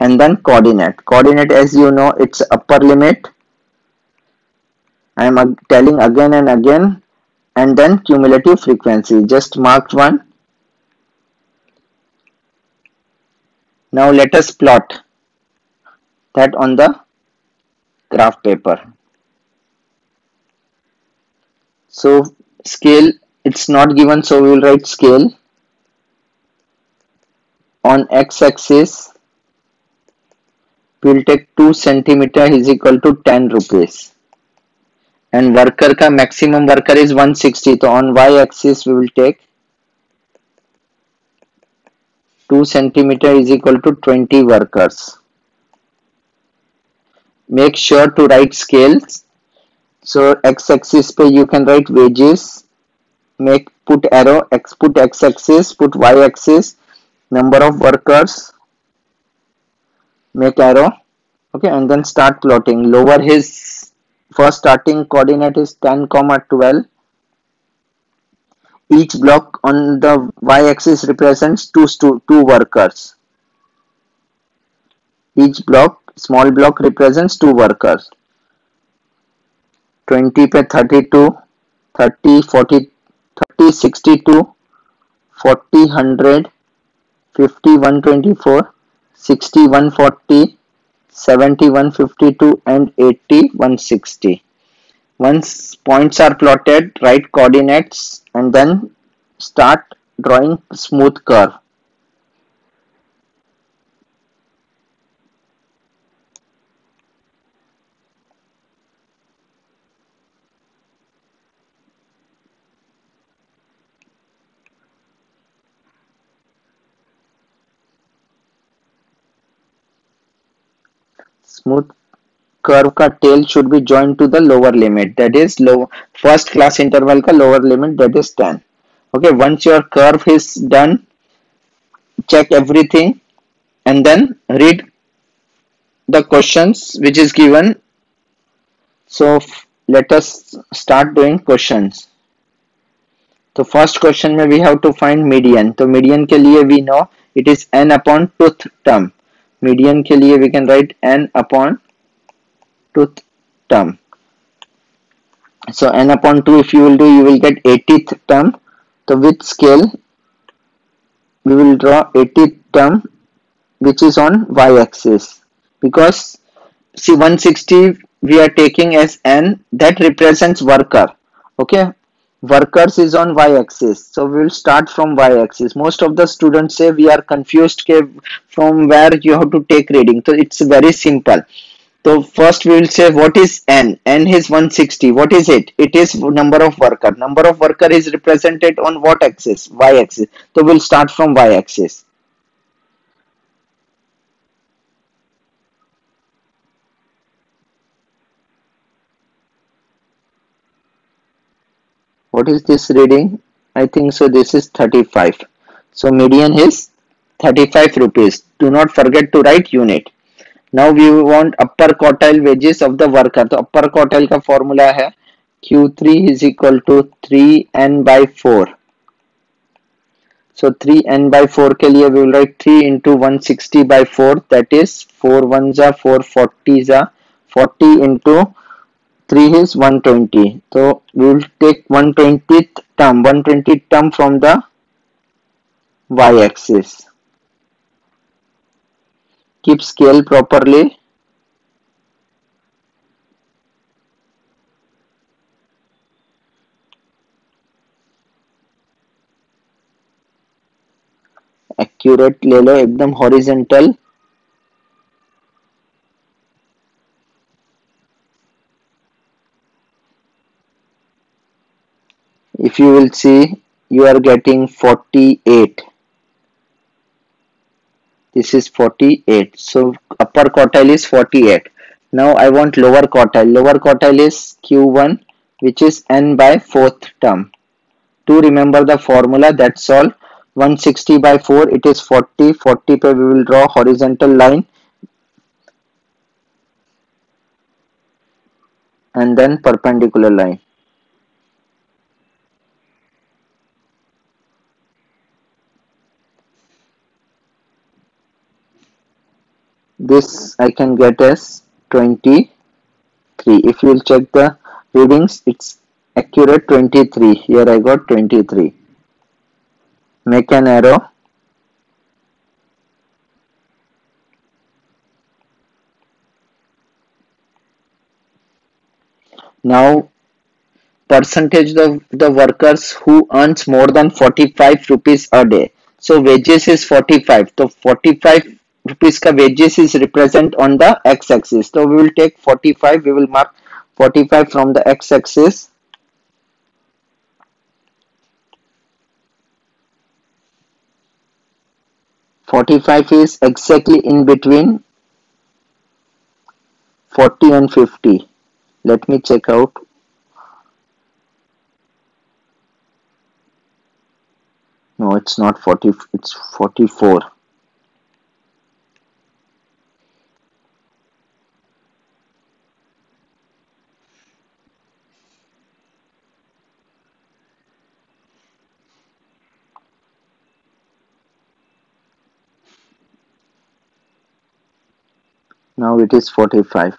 and then coordinate. Coordinate, as you know, it's upper limit. I am telling again and again, and then cumulative frequency. Just marked one. Now let us plot that on the graph paper. So scale, it's not given, so we will write scale. On x-axis we will take 2 centimeter is equal to 10 rupees, and worker ka maximum worker is 160, so on y-axis we will take 2 centimeter is equal to 20 workers. Make sure to write scales. So x-axis pe you can write wages, put arrow, put x-axis, put y-axis, number of workers, make arrow, okay, and then start plotting. Lower his first starting coordinate is 10, 12. Each block on the y-axis represents two workers. Each block, small block, represents 2 workers. 20 पे 32, 30, 40, 30, 62, 40, 100, 50, 124, 60, 140, 70, 152, and 80, 160. Once points are plotted, write coordinates and then start drawing smooth curve. Smooth curve का tail should be joined to the lower limit, that is first class interval का lower limit, that is 10. Okay, once your curve is done, check everything and then read the questions which is given. So let us start doing questions. तो first question में we have to find median. तो median के लिए we know it is n upon tooth term. Median के लिए we can write n upon tooth term. So n upon 2 if you will do, you will get 80th term. So with scale we will draw 80th term which is on y-axis, because see 160 we are taking as n, that represents worker. Okay, workers is on y-axis, so we will start from y-axis. Most of the students say we are confused from where you have to take reading. So it's very simple. So first we will say what is n. N is 160. What is it? It is number of worker. Number of worker is represented on what axis? Y-axis. So we'll start from y-axis. What is this reading? I think so this is 35. So median is 35 rupees. Do not forget to write unit. Now we want upper quartile wages of the worker. तो upper quartile का formula है Q3 is equal to 3n by 4. So 3n by 4 के लिए we will write 3 into 160 by 4, that is 4 1s are 4 40s are 40 into 3 is 120. So we will take 120th term, 120th term from the y-axis. Keep scale properly. Accurate ले लो, एकदम horizontal. If you will see, you are getting 48. This is 48. So upper quartile is 48. Now I want lower quartile. Lower quartile is Q1 which is n by fourth term. To remember the formula, that's all. 160 by 4, it is 40. 40 पे we will draw horizontal line and then perpendicular line. This I can get as 23. If you will check the readings, it's accurate 23. Here I got 23. Make an arrow. Now percentage of the workers who earns more than 45 rupees a day. So wages is 45. So 45 rupees ka wages is represent on the x-axis. So we will take 45. We will mark 45 from the x-axis. 45 is exactly in between 40 and 50. Let me check out. No, it's not 40. It's 44. Now it is 45.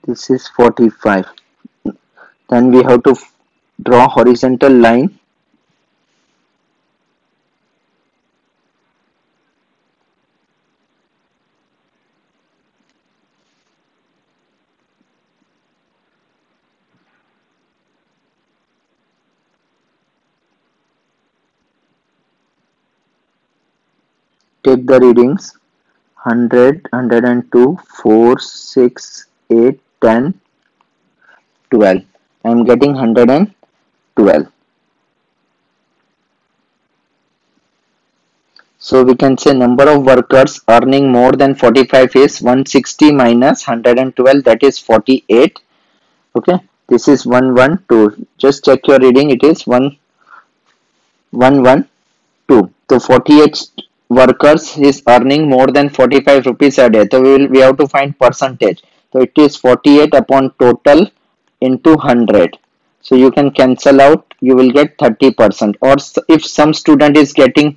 This is 45. Then we have to draw horizontal line. Take the readings 100, 102, 4, 6, 8, 10, 12. I am getting 112. So we can say number of workers earning more than 45 is 160 minus 112, that is 48. Okay, this is 112. Just check your reading, it is 112. So 48 workers is earning more than 45 rupees a day. So we have to find percentage. So it is 48 upon total into 100. So you can cancel out, you will get 30%. Or if some student is getting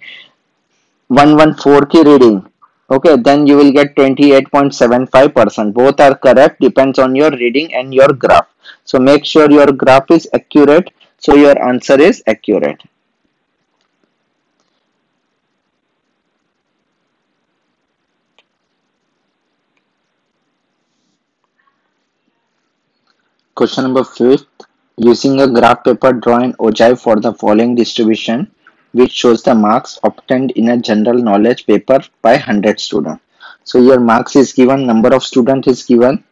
114 key reading, okay, then you will get 28.75%. Both are correct, depends on your reading and your graph. So make sure your graph is accurate, so your answer is accurate. Question number 5. Using a graph paper, draw an ogive for the following distribution, which shows the marks obtained in a general knowledge paper by 100 students. So your marks is given, number of students is given.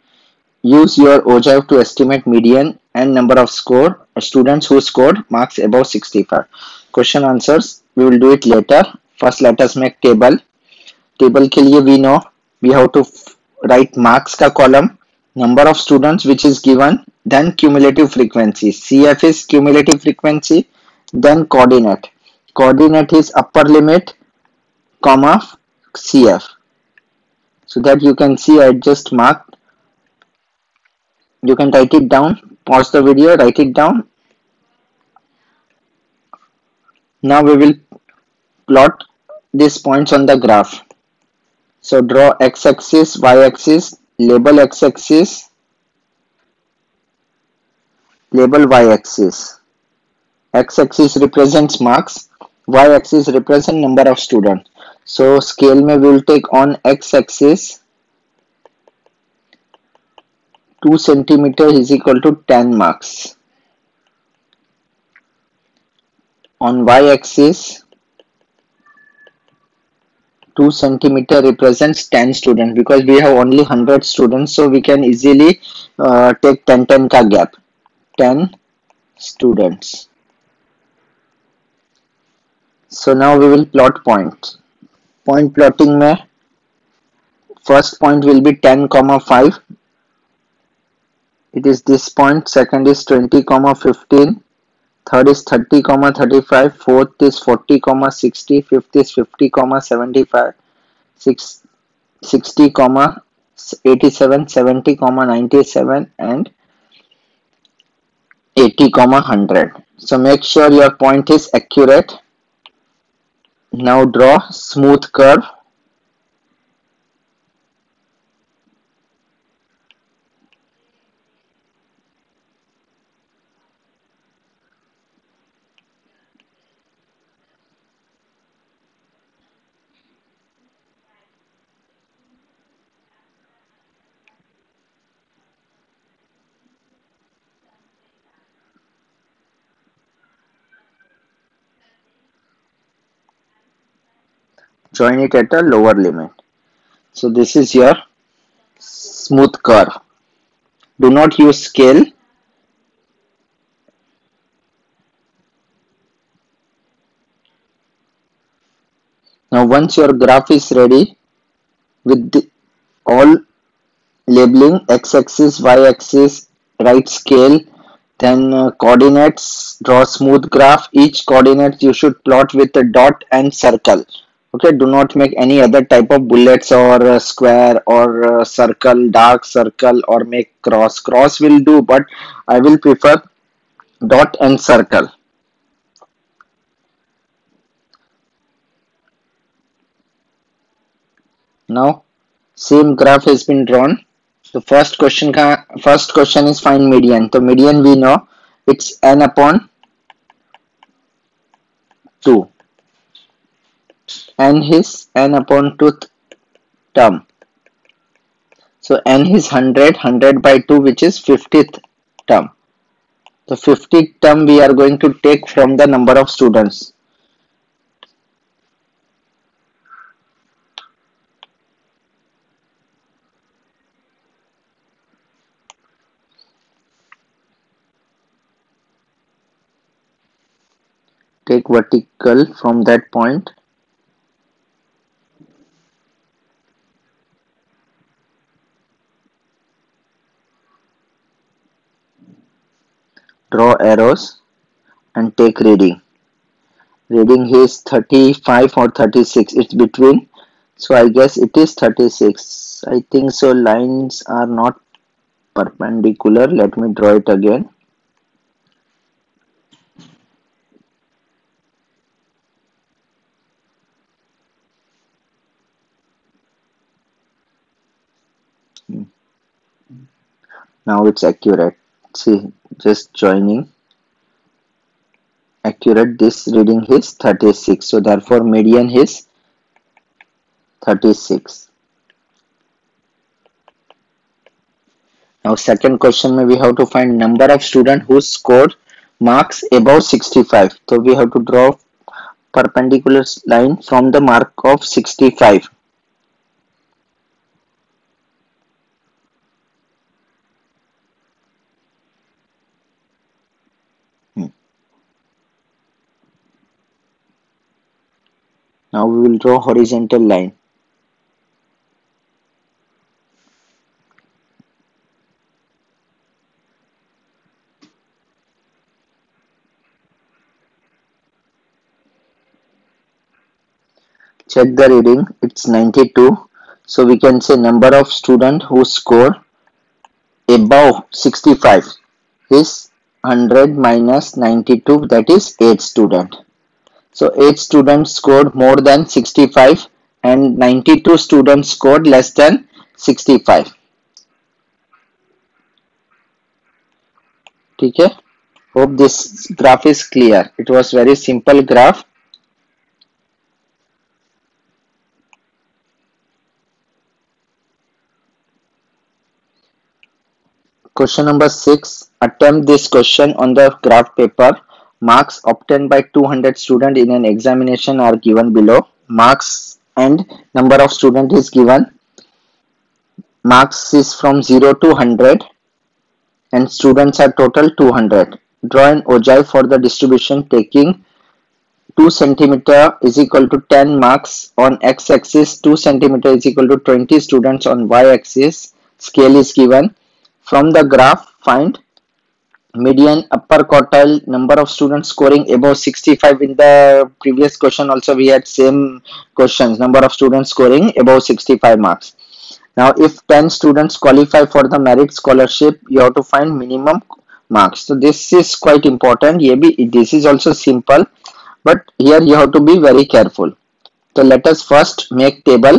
Use your ogive to estimate median and number of students who scored marks above 65. Question answers we will do it later. First let us make table. Table के लिए we know we have to write marks का column, number of students which is given, then cumulative frequency. CF is cumulative frequency, then coordinate. Coordinate is upper limit, comma CF. So that you can see I just marked. You can write it down. Pause the video, write it down. Now we will plot these points on the graph. So draw x-axis, y-axis, label x-axis, label y-axis. X-axis represents marks, y-axis represents number of students. So scale में we will take on x-axis 2 centimeter is equal to 10 marks. On y-axis 2 centimeter represents 10 students because we have only 100 students, so we can easily take 10 ka gap. 10 students. So now we will plot points. Point plotting में First point will be 10 comma 5. It is this point. Second is 20 comma 15. Third is 30 comma 35. Fourth is 40 comma 60. Fifth is 50 comma 75. 60 comma 87, 70 comma 97, and 80 comma 100. So make sure your point is accurate. Now draw smooth curve. Join it at a lower limit. So this is your smooth curve. Do not use scale. Now once your graph is ready with all labeling, x-axis, y-axis, right scale, then coordinates, draw smooth graph. Each coordinate you should plot with a dot and circle. Okay, do not make any other type of bullets or square or circle, dark circle, or make cross. Cross will do, but I will prefer dot and circle. Now same graph has been drawn. The first question is find median. So median we know it's n upon 2. N is n upon 2th term. So n is 100, 100 by 2, which is 50th term. The 50th term we are going to take from the number of students. Take vertical from that point. Draw arrows and take reading. Reading is 35 or 36. It's between. So I guess it is 36. I think so. Lines are not perpendicular. Let me draw it again. Now it's accurate. See, just joining. Accurate. This reading is 36. So therefore median is 36. Now second question we have to find number of students who scored marks above 65. So we have to draw perpendicular line from the mark of 65. Now we will draw horizontal line. Check the reading, it's 92. So we can say number of students who score above 65 is 100 minus 92, that is 8 students. So 8 students scored more than 65 and 92 students scored less than 65. Okay? Hope this graph is clear. It was very simple graph. Question number 6. Attempt this question on the graph paper. Marks obtained by 200 students in an examination are given below. Marks and number of students is given. Marks is from 0 to 100 and students are total 200. Draw an ogive for the distribution taking 2 centimeter is equal to 10 marks on x-axis, 2 centimeter is equal to 20 students on y-axis. Scale is given. From the graph, find median, upper quartile, number of students scoring above 65. In the previous question also we had same questions, number of students scoring above 65 marks. Now if 10 students qualify for the merit scholarship, you have to find minimum marks. So this is quite important. This is also simple, but here you have to be very careful. So let us first make table.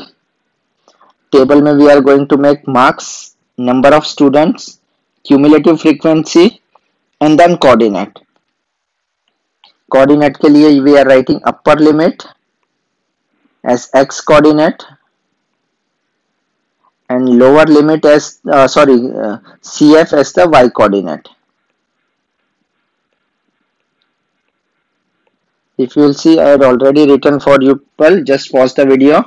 Table mein we are going to make marks, number of students, cumulative frequency, and then coordinate. Coordinate के लिए we are writing upper limit as x coordinate and lower limit as CF as the y coordinate. If you will see, I had already written for you people. Just pause the video,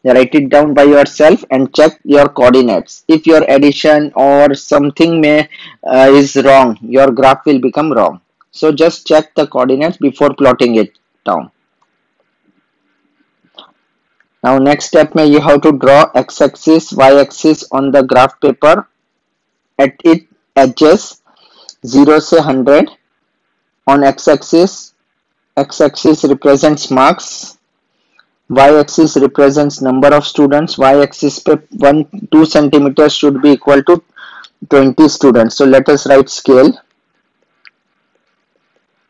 write it down by yourself and check your coordinates. If your addition or something is wrong, your graph will become wrong. So just check the coordinates before plotting it down. Now next step you have to draw x-axis, y-axis on the graph paper at its edges 0 से 100. On x-axis represents marks, y-axis represents number of students, y-axis पे 2 centimeters should be equal to 20 students. So let us write scale.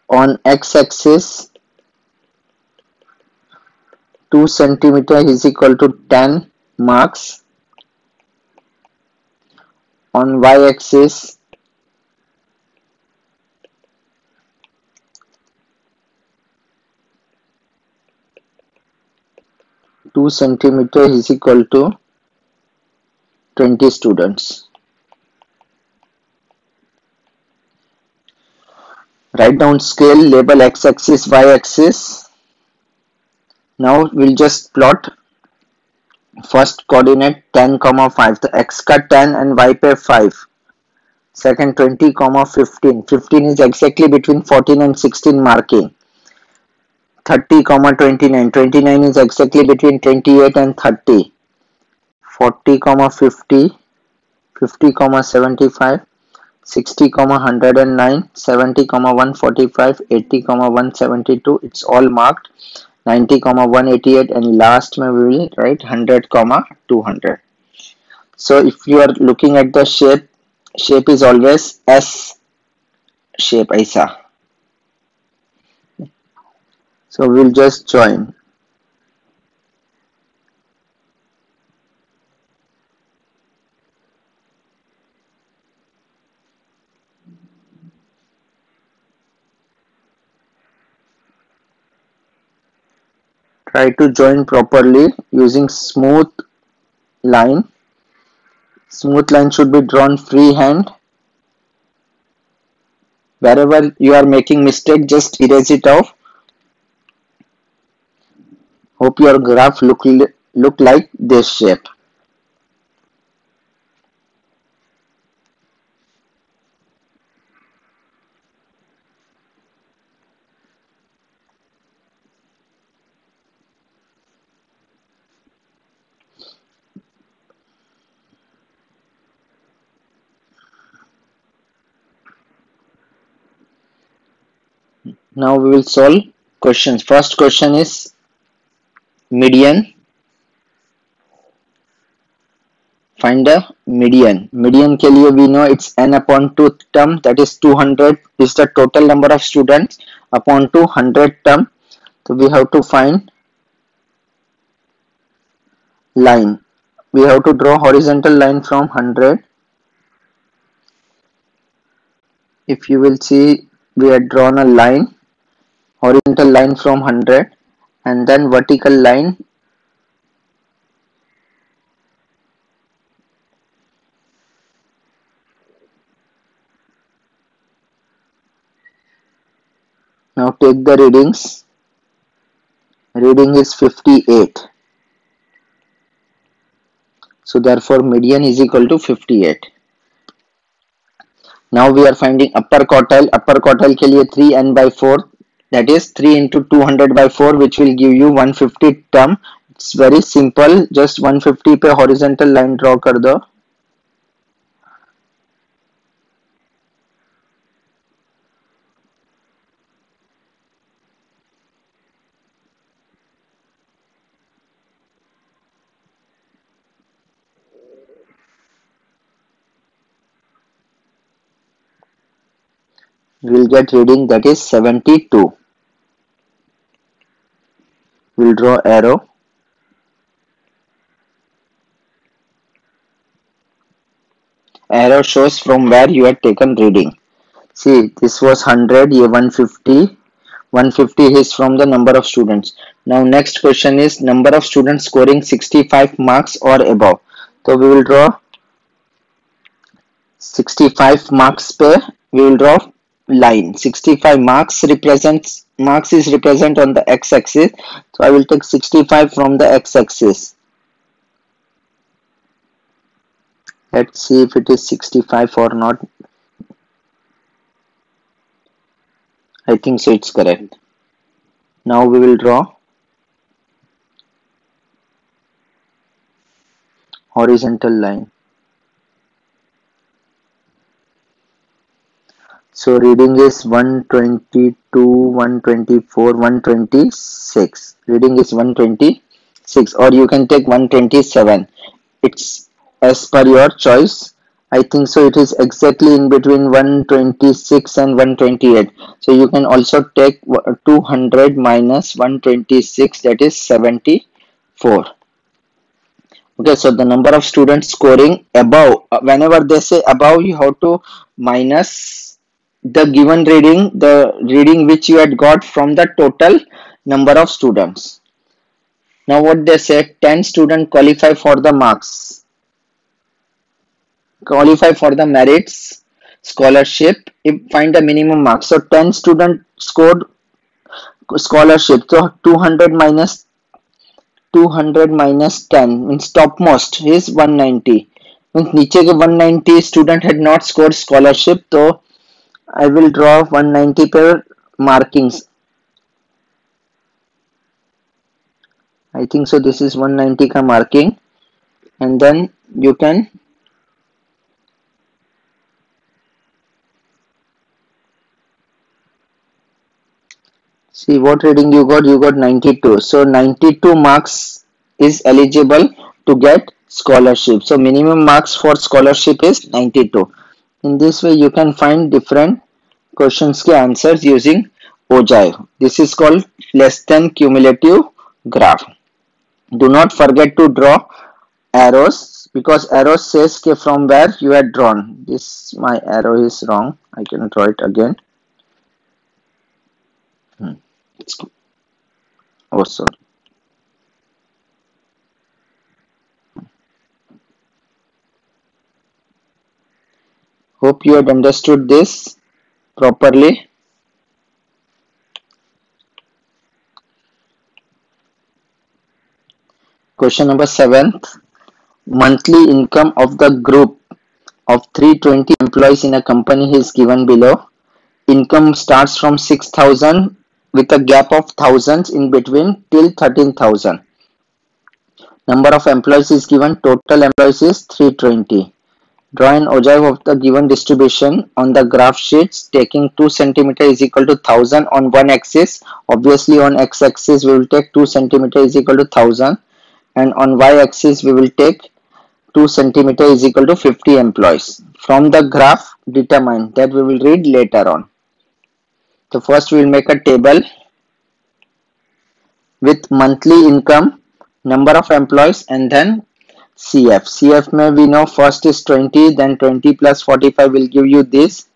On x-axis 2 centimeter is equal to 10 marks. On y-axis 2 centimeter is equal to 20 students. Write down scale, label x-axis, y-axis. Now we'll just plot first coordinate 10, 5. The x का 10 and y पे 5. Second 20, 15. 15 is exactly between 14 and 16 marking. 30, 29. 29 is exactly between 28 and 30. 40, 50. 50, 75. 60, 109. 70, 145. 80, 172. It's all marked. 90, 188, and last we will write 100, 200. So if you are looking at the shape is always S shape aisa. So we'll just join. Try to join properly using smooth line. Smooth line should be drawn freehand. Wherever you are making mistake, just erase it off. Hope your graph look like this shape. Now we will solve questions. First question is median. Find the median. Median के लिए we know it's n upon 2 term, that is 200 is the total number of students upon 200 term. So we have to find line. We have to draw horizontal line from 100. If you will see, we had drawn a line, horizontal line from 100, and then vertical line now take the readings. Reading is 58. So therefore median is equal to 58. Now we are finding upper quartile. Upper quartile के लिए 3n by 4, that is 3 into 200 by 4, which will give you 150 term. It's very simple, just 150 पे horizontal line draw कर दो. We'll get reading that is 72. We'll draw arrow. Arrow shows from where you had taken reading. See, this was 100, ye 150. 150 is from the number of students. Now next question is number of students scoring 65 marks or above. So we will draw 65 marks per, we will draw line. 65 marks is represent on the x-axis. So I will take 65 from the x-axis. Let's see if it is 65 or not. I think so, it's correct. Now we will draw horizontal line. So reading is 122, 124, 126. Reading is 126, or you can take 127. It's as per your choice. I think so it is exactly in between 126 and 128. So you can also take 200 minus 126, that is 74. Okay, so the number of students scoring above, whenever they say above, you have to minus the given reading, the reading which you had got from the total number of students. Now what they say, 10 students qualify for the marks, qualify for the merits scholarship if find the minimum marks. So 10 students scored scholarship, so 200 minus 10 means topmost is 190. Means नीचे के 190 student had not scored scholarship, so I will draw 190 per markings. I think so this is 190 ka marking, and then you can see what reading you got. You got 92. So 92 marks is eligible to get scholarship. So minimum marks for scholarship is 92. In this way you can find different questions के answers using ogive. This is called less than cumulative graph. Do not forget to draw arrows, because arrow says ke from where you had drawn. This my arrow is wrong. I can draw it again. Oh, sorry. Hope you had understood this properly. Question number 7. Monthly income of the group of 320 employees in a company is given below. Income starts from 6,000 with a gap of thousands in between till 13,000. Number of employees is given. Total employees is 320. Draw an ogive of the given distribution on the graph sheets, taking 2 cm is equal to 1000 on one axis. Obviously on x-axis we will take 2 cm is equal to 1000, and on y-axis we will take 2 cm is equal to 50 employees. From the graph determine, that we will read later on. So first we will make a table with monthly income, number of employees, and then CF. CF may we know first is 20, then 20 plus 45 will give you this.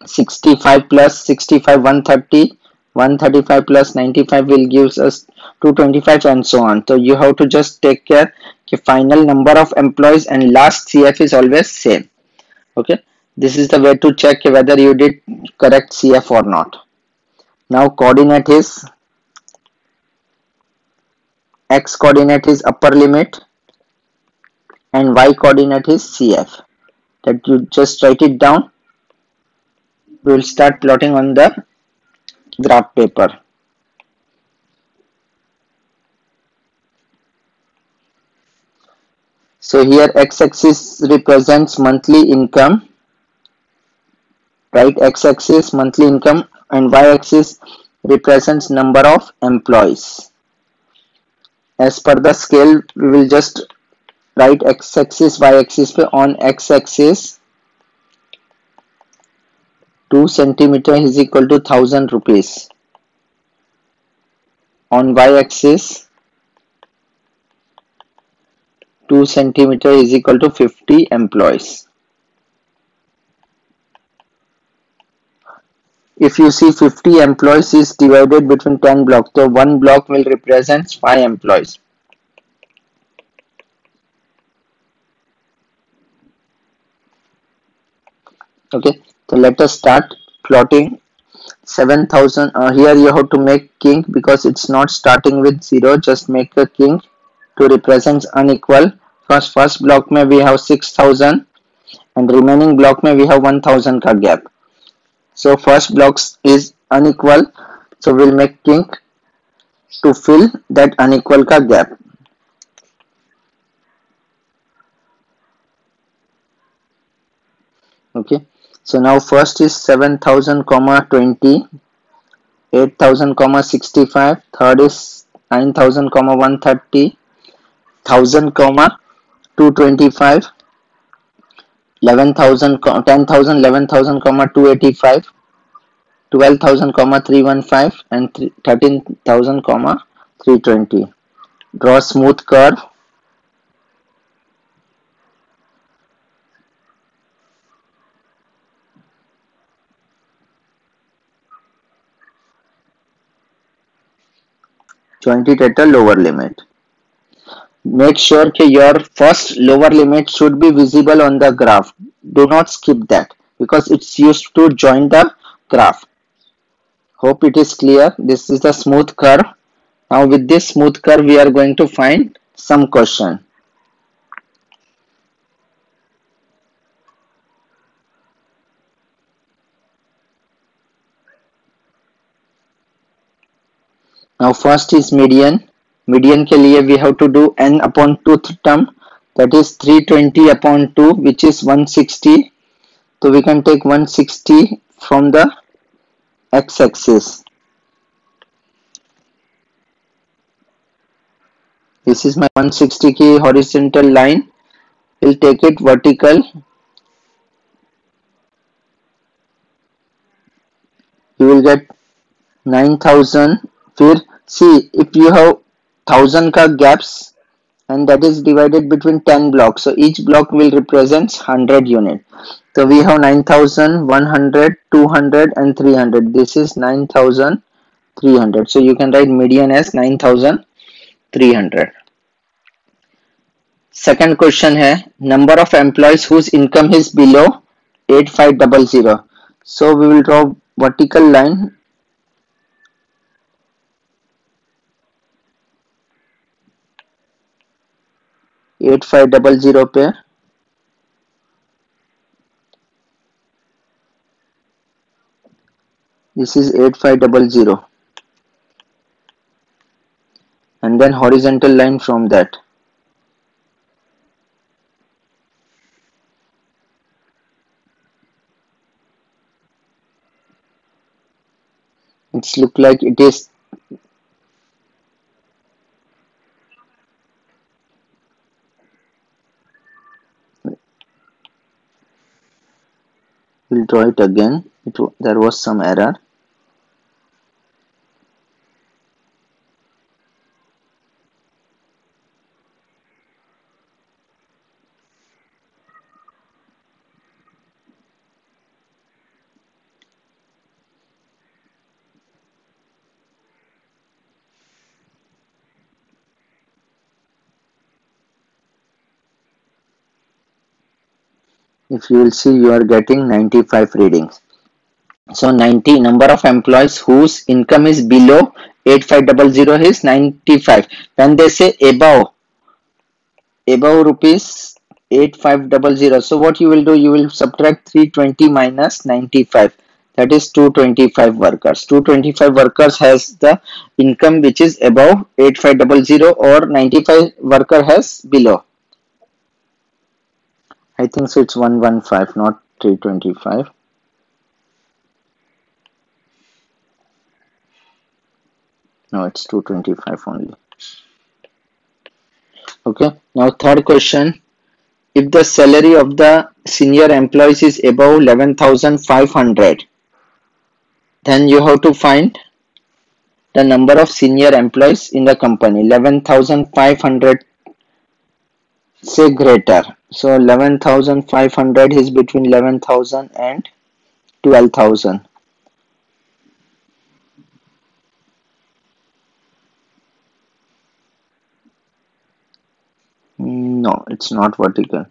65 plus 65 130, 135 plus 95 will give us 225, and so on. So you have to just take care the final number of employees and last CF is always same. Okay, this is the way to check whether you did correct CF or not. Now coordinate is, x coordinate is upper limit and y coordinate is CF. That you just write it down. We will start plotting on the graph paper. So here x-axis represents monthly income, right? X-axis monthly income and y-axis represents number of employees. As per the scale, we will just write x-axis, y-axis पे. On x-axis 2 centimeter is equal to 1000 rupees. On y-axis 2 centimeter is equal to 50 employees. If you see 50 employees is divided between 10 blocks, so one block will represent 5 employees. Okay, so let us start plotting 7000. Here you have to make king because it's not starting with 0. Just make a king to represent unequal. First block में we have 6000 and remaining block में we have 1000 का gap. So first block is unequal, so we'll make king to fill that unequal का gap. Okay, so now first is 7000 comma 20, 8000 comma 65, third is 9000 comma 130, 1000 comma 225, 11,000 10,000 11,000 comma 285, 12,000 comma 315 and 13,000 comma 320. Draw smooth curve. Joint it at a lower limit. Make sure that your first lower limit should be visible on the graph. Do not skip that because it's used to join the graph. Hope it is clear. This is the smooth curve. Now with this smooth curve we are going to find some question. Now first is median. Median के लिए we have to do n upon 2th term, that is 320 upon 2 which is 160. So we can take 160 from the x-axis. This is my 160 की horizontal line. We'll take it vertical. You will get 9000. फिर see, if you have 1000 का gaps and that is divided between 10 blocks, so each block will represent 100 unit. So we have 9000, 100, 200 and 300. This is 9300. So you can write median as 9300. Second question है number of employees whose income is below 8500. So we will draw vertical line. Eight five double zero पे this is 8500 and then horizontal line from that. It's look like it is we'll draw it again. There was some error. If you will see, you are getting 95 readings. So 90 number of employees whose income is below 8500 is 95. When they say above rupees 8500, so what you will do, you will subtract 320 minus 95. That is 225 workers. 225 workers has the income which is above 8500, or 95 worker has below. I think so it's 115, not 325. No, it's 225 only. Okay. Now third question. If the salary of the senior employees is above 11,500, then you have to find the number of senior employees in the company. 11,500 say greater. So 11,500 is between 11,000 and 12,000. No, it's not vertical.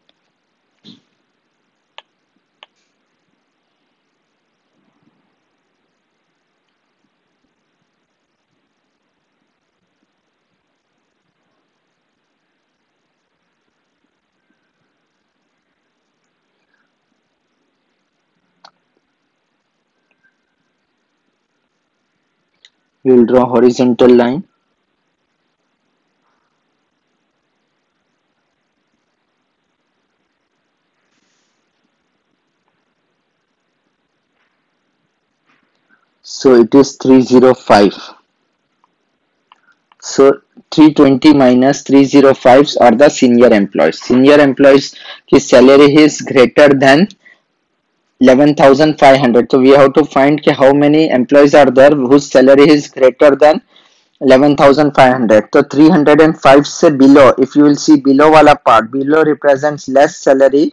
We will draw horizontal line. So it is 305. So 320 minus 305 are the senior employees. Senior employees his salary is greater than 11,500. So we have to find how many employees are there whose salary is greater than 11,500. So 305 से below, if you will see below wala part, below represents less salary,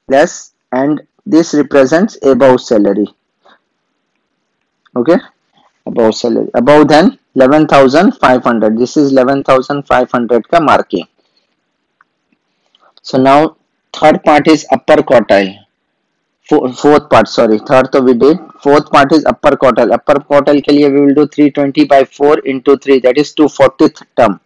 less, and this represents above salary. Okay, above salary, above than 11,500. This is 11,500 ka marking. So now third part is upper quartile. Fourth part, sorry, third तो we did. Fourth part is upper quartile. Upper quartile के लिए we will do 320 by 4 into 3, that is 240th term.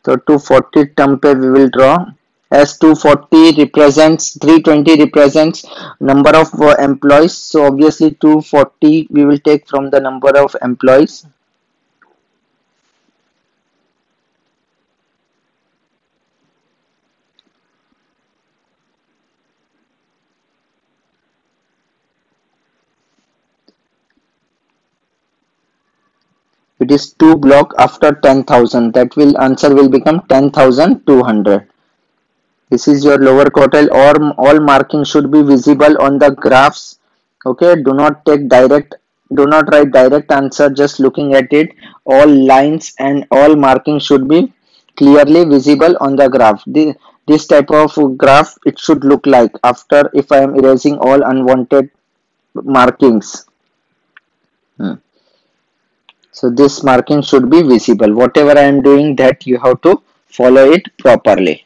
So 240th term पे we will draw, as 240 represents 320 represents number of employees. So obviously 240 we will take from the number of employees. It is 2 block after 10,000. That will answer will become 10,200. This is your lower quartile, or all marking should be visible on the graphs. Okay, do not write direct answer just looking at it. All lines and all marking should be clearly visible on the graph. This type of graph it should look like after, if I am erasing all unwanted markings. So this marking should be visible. Whatever I am doing, that you have to follow it properly.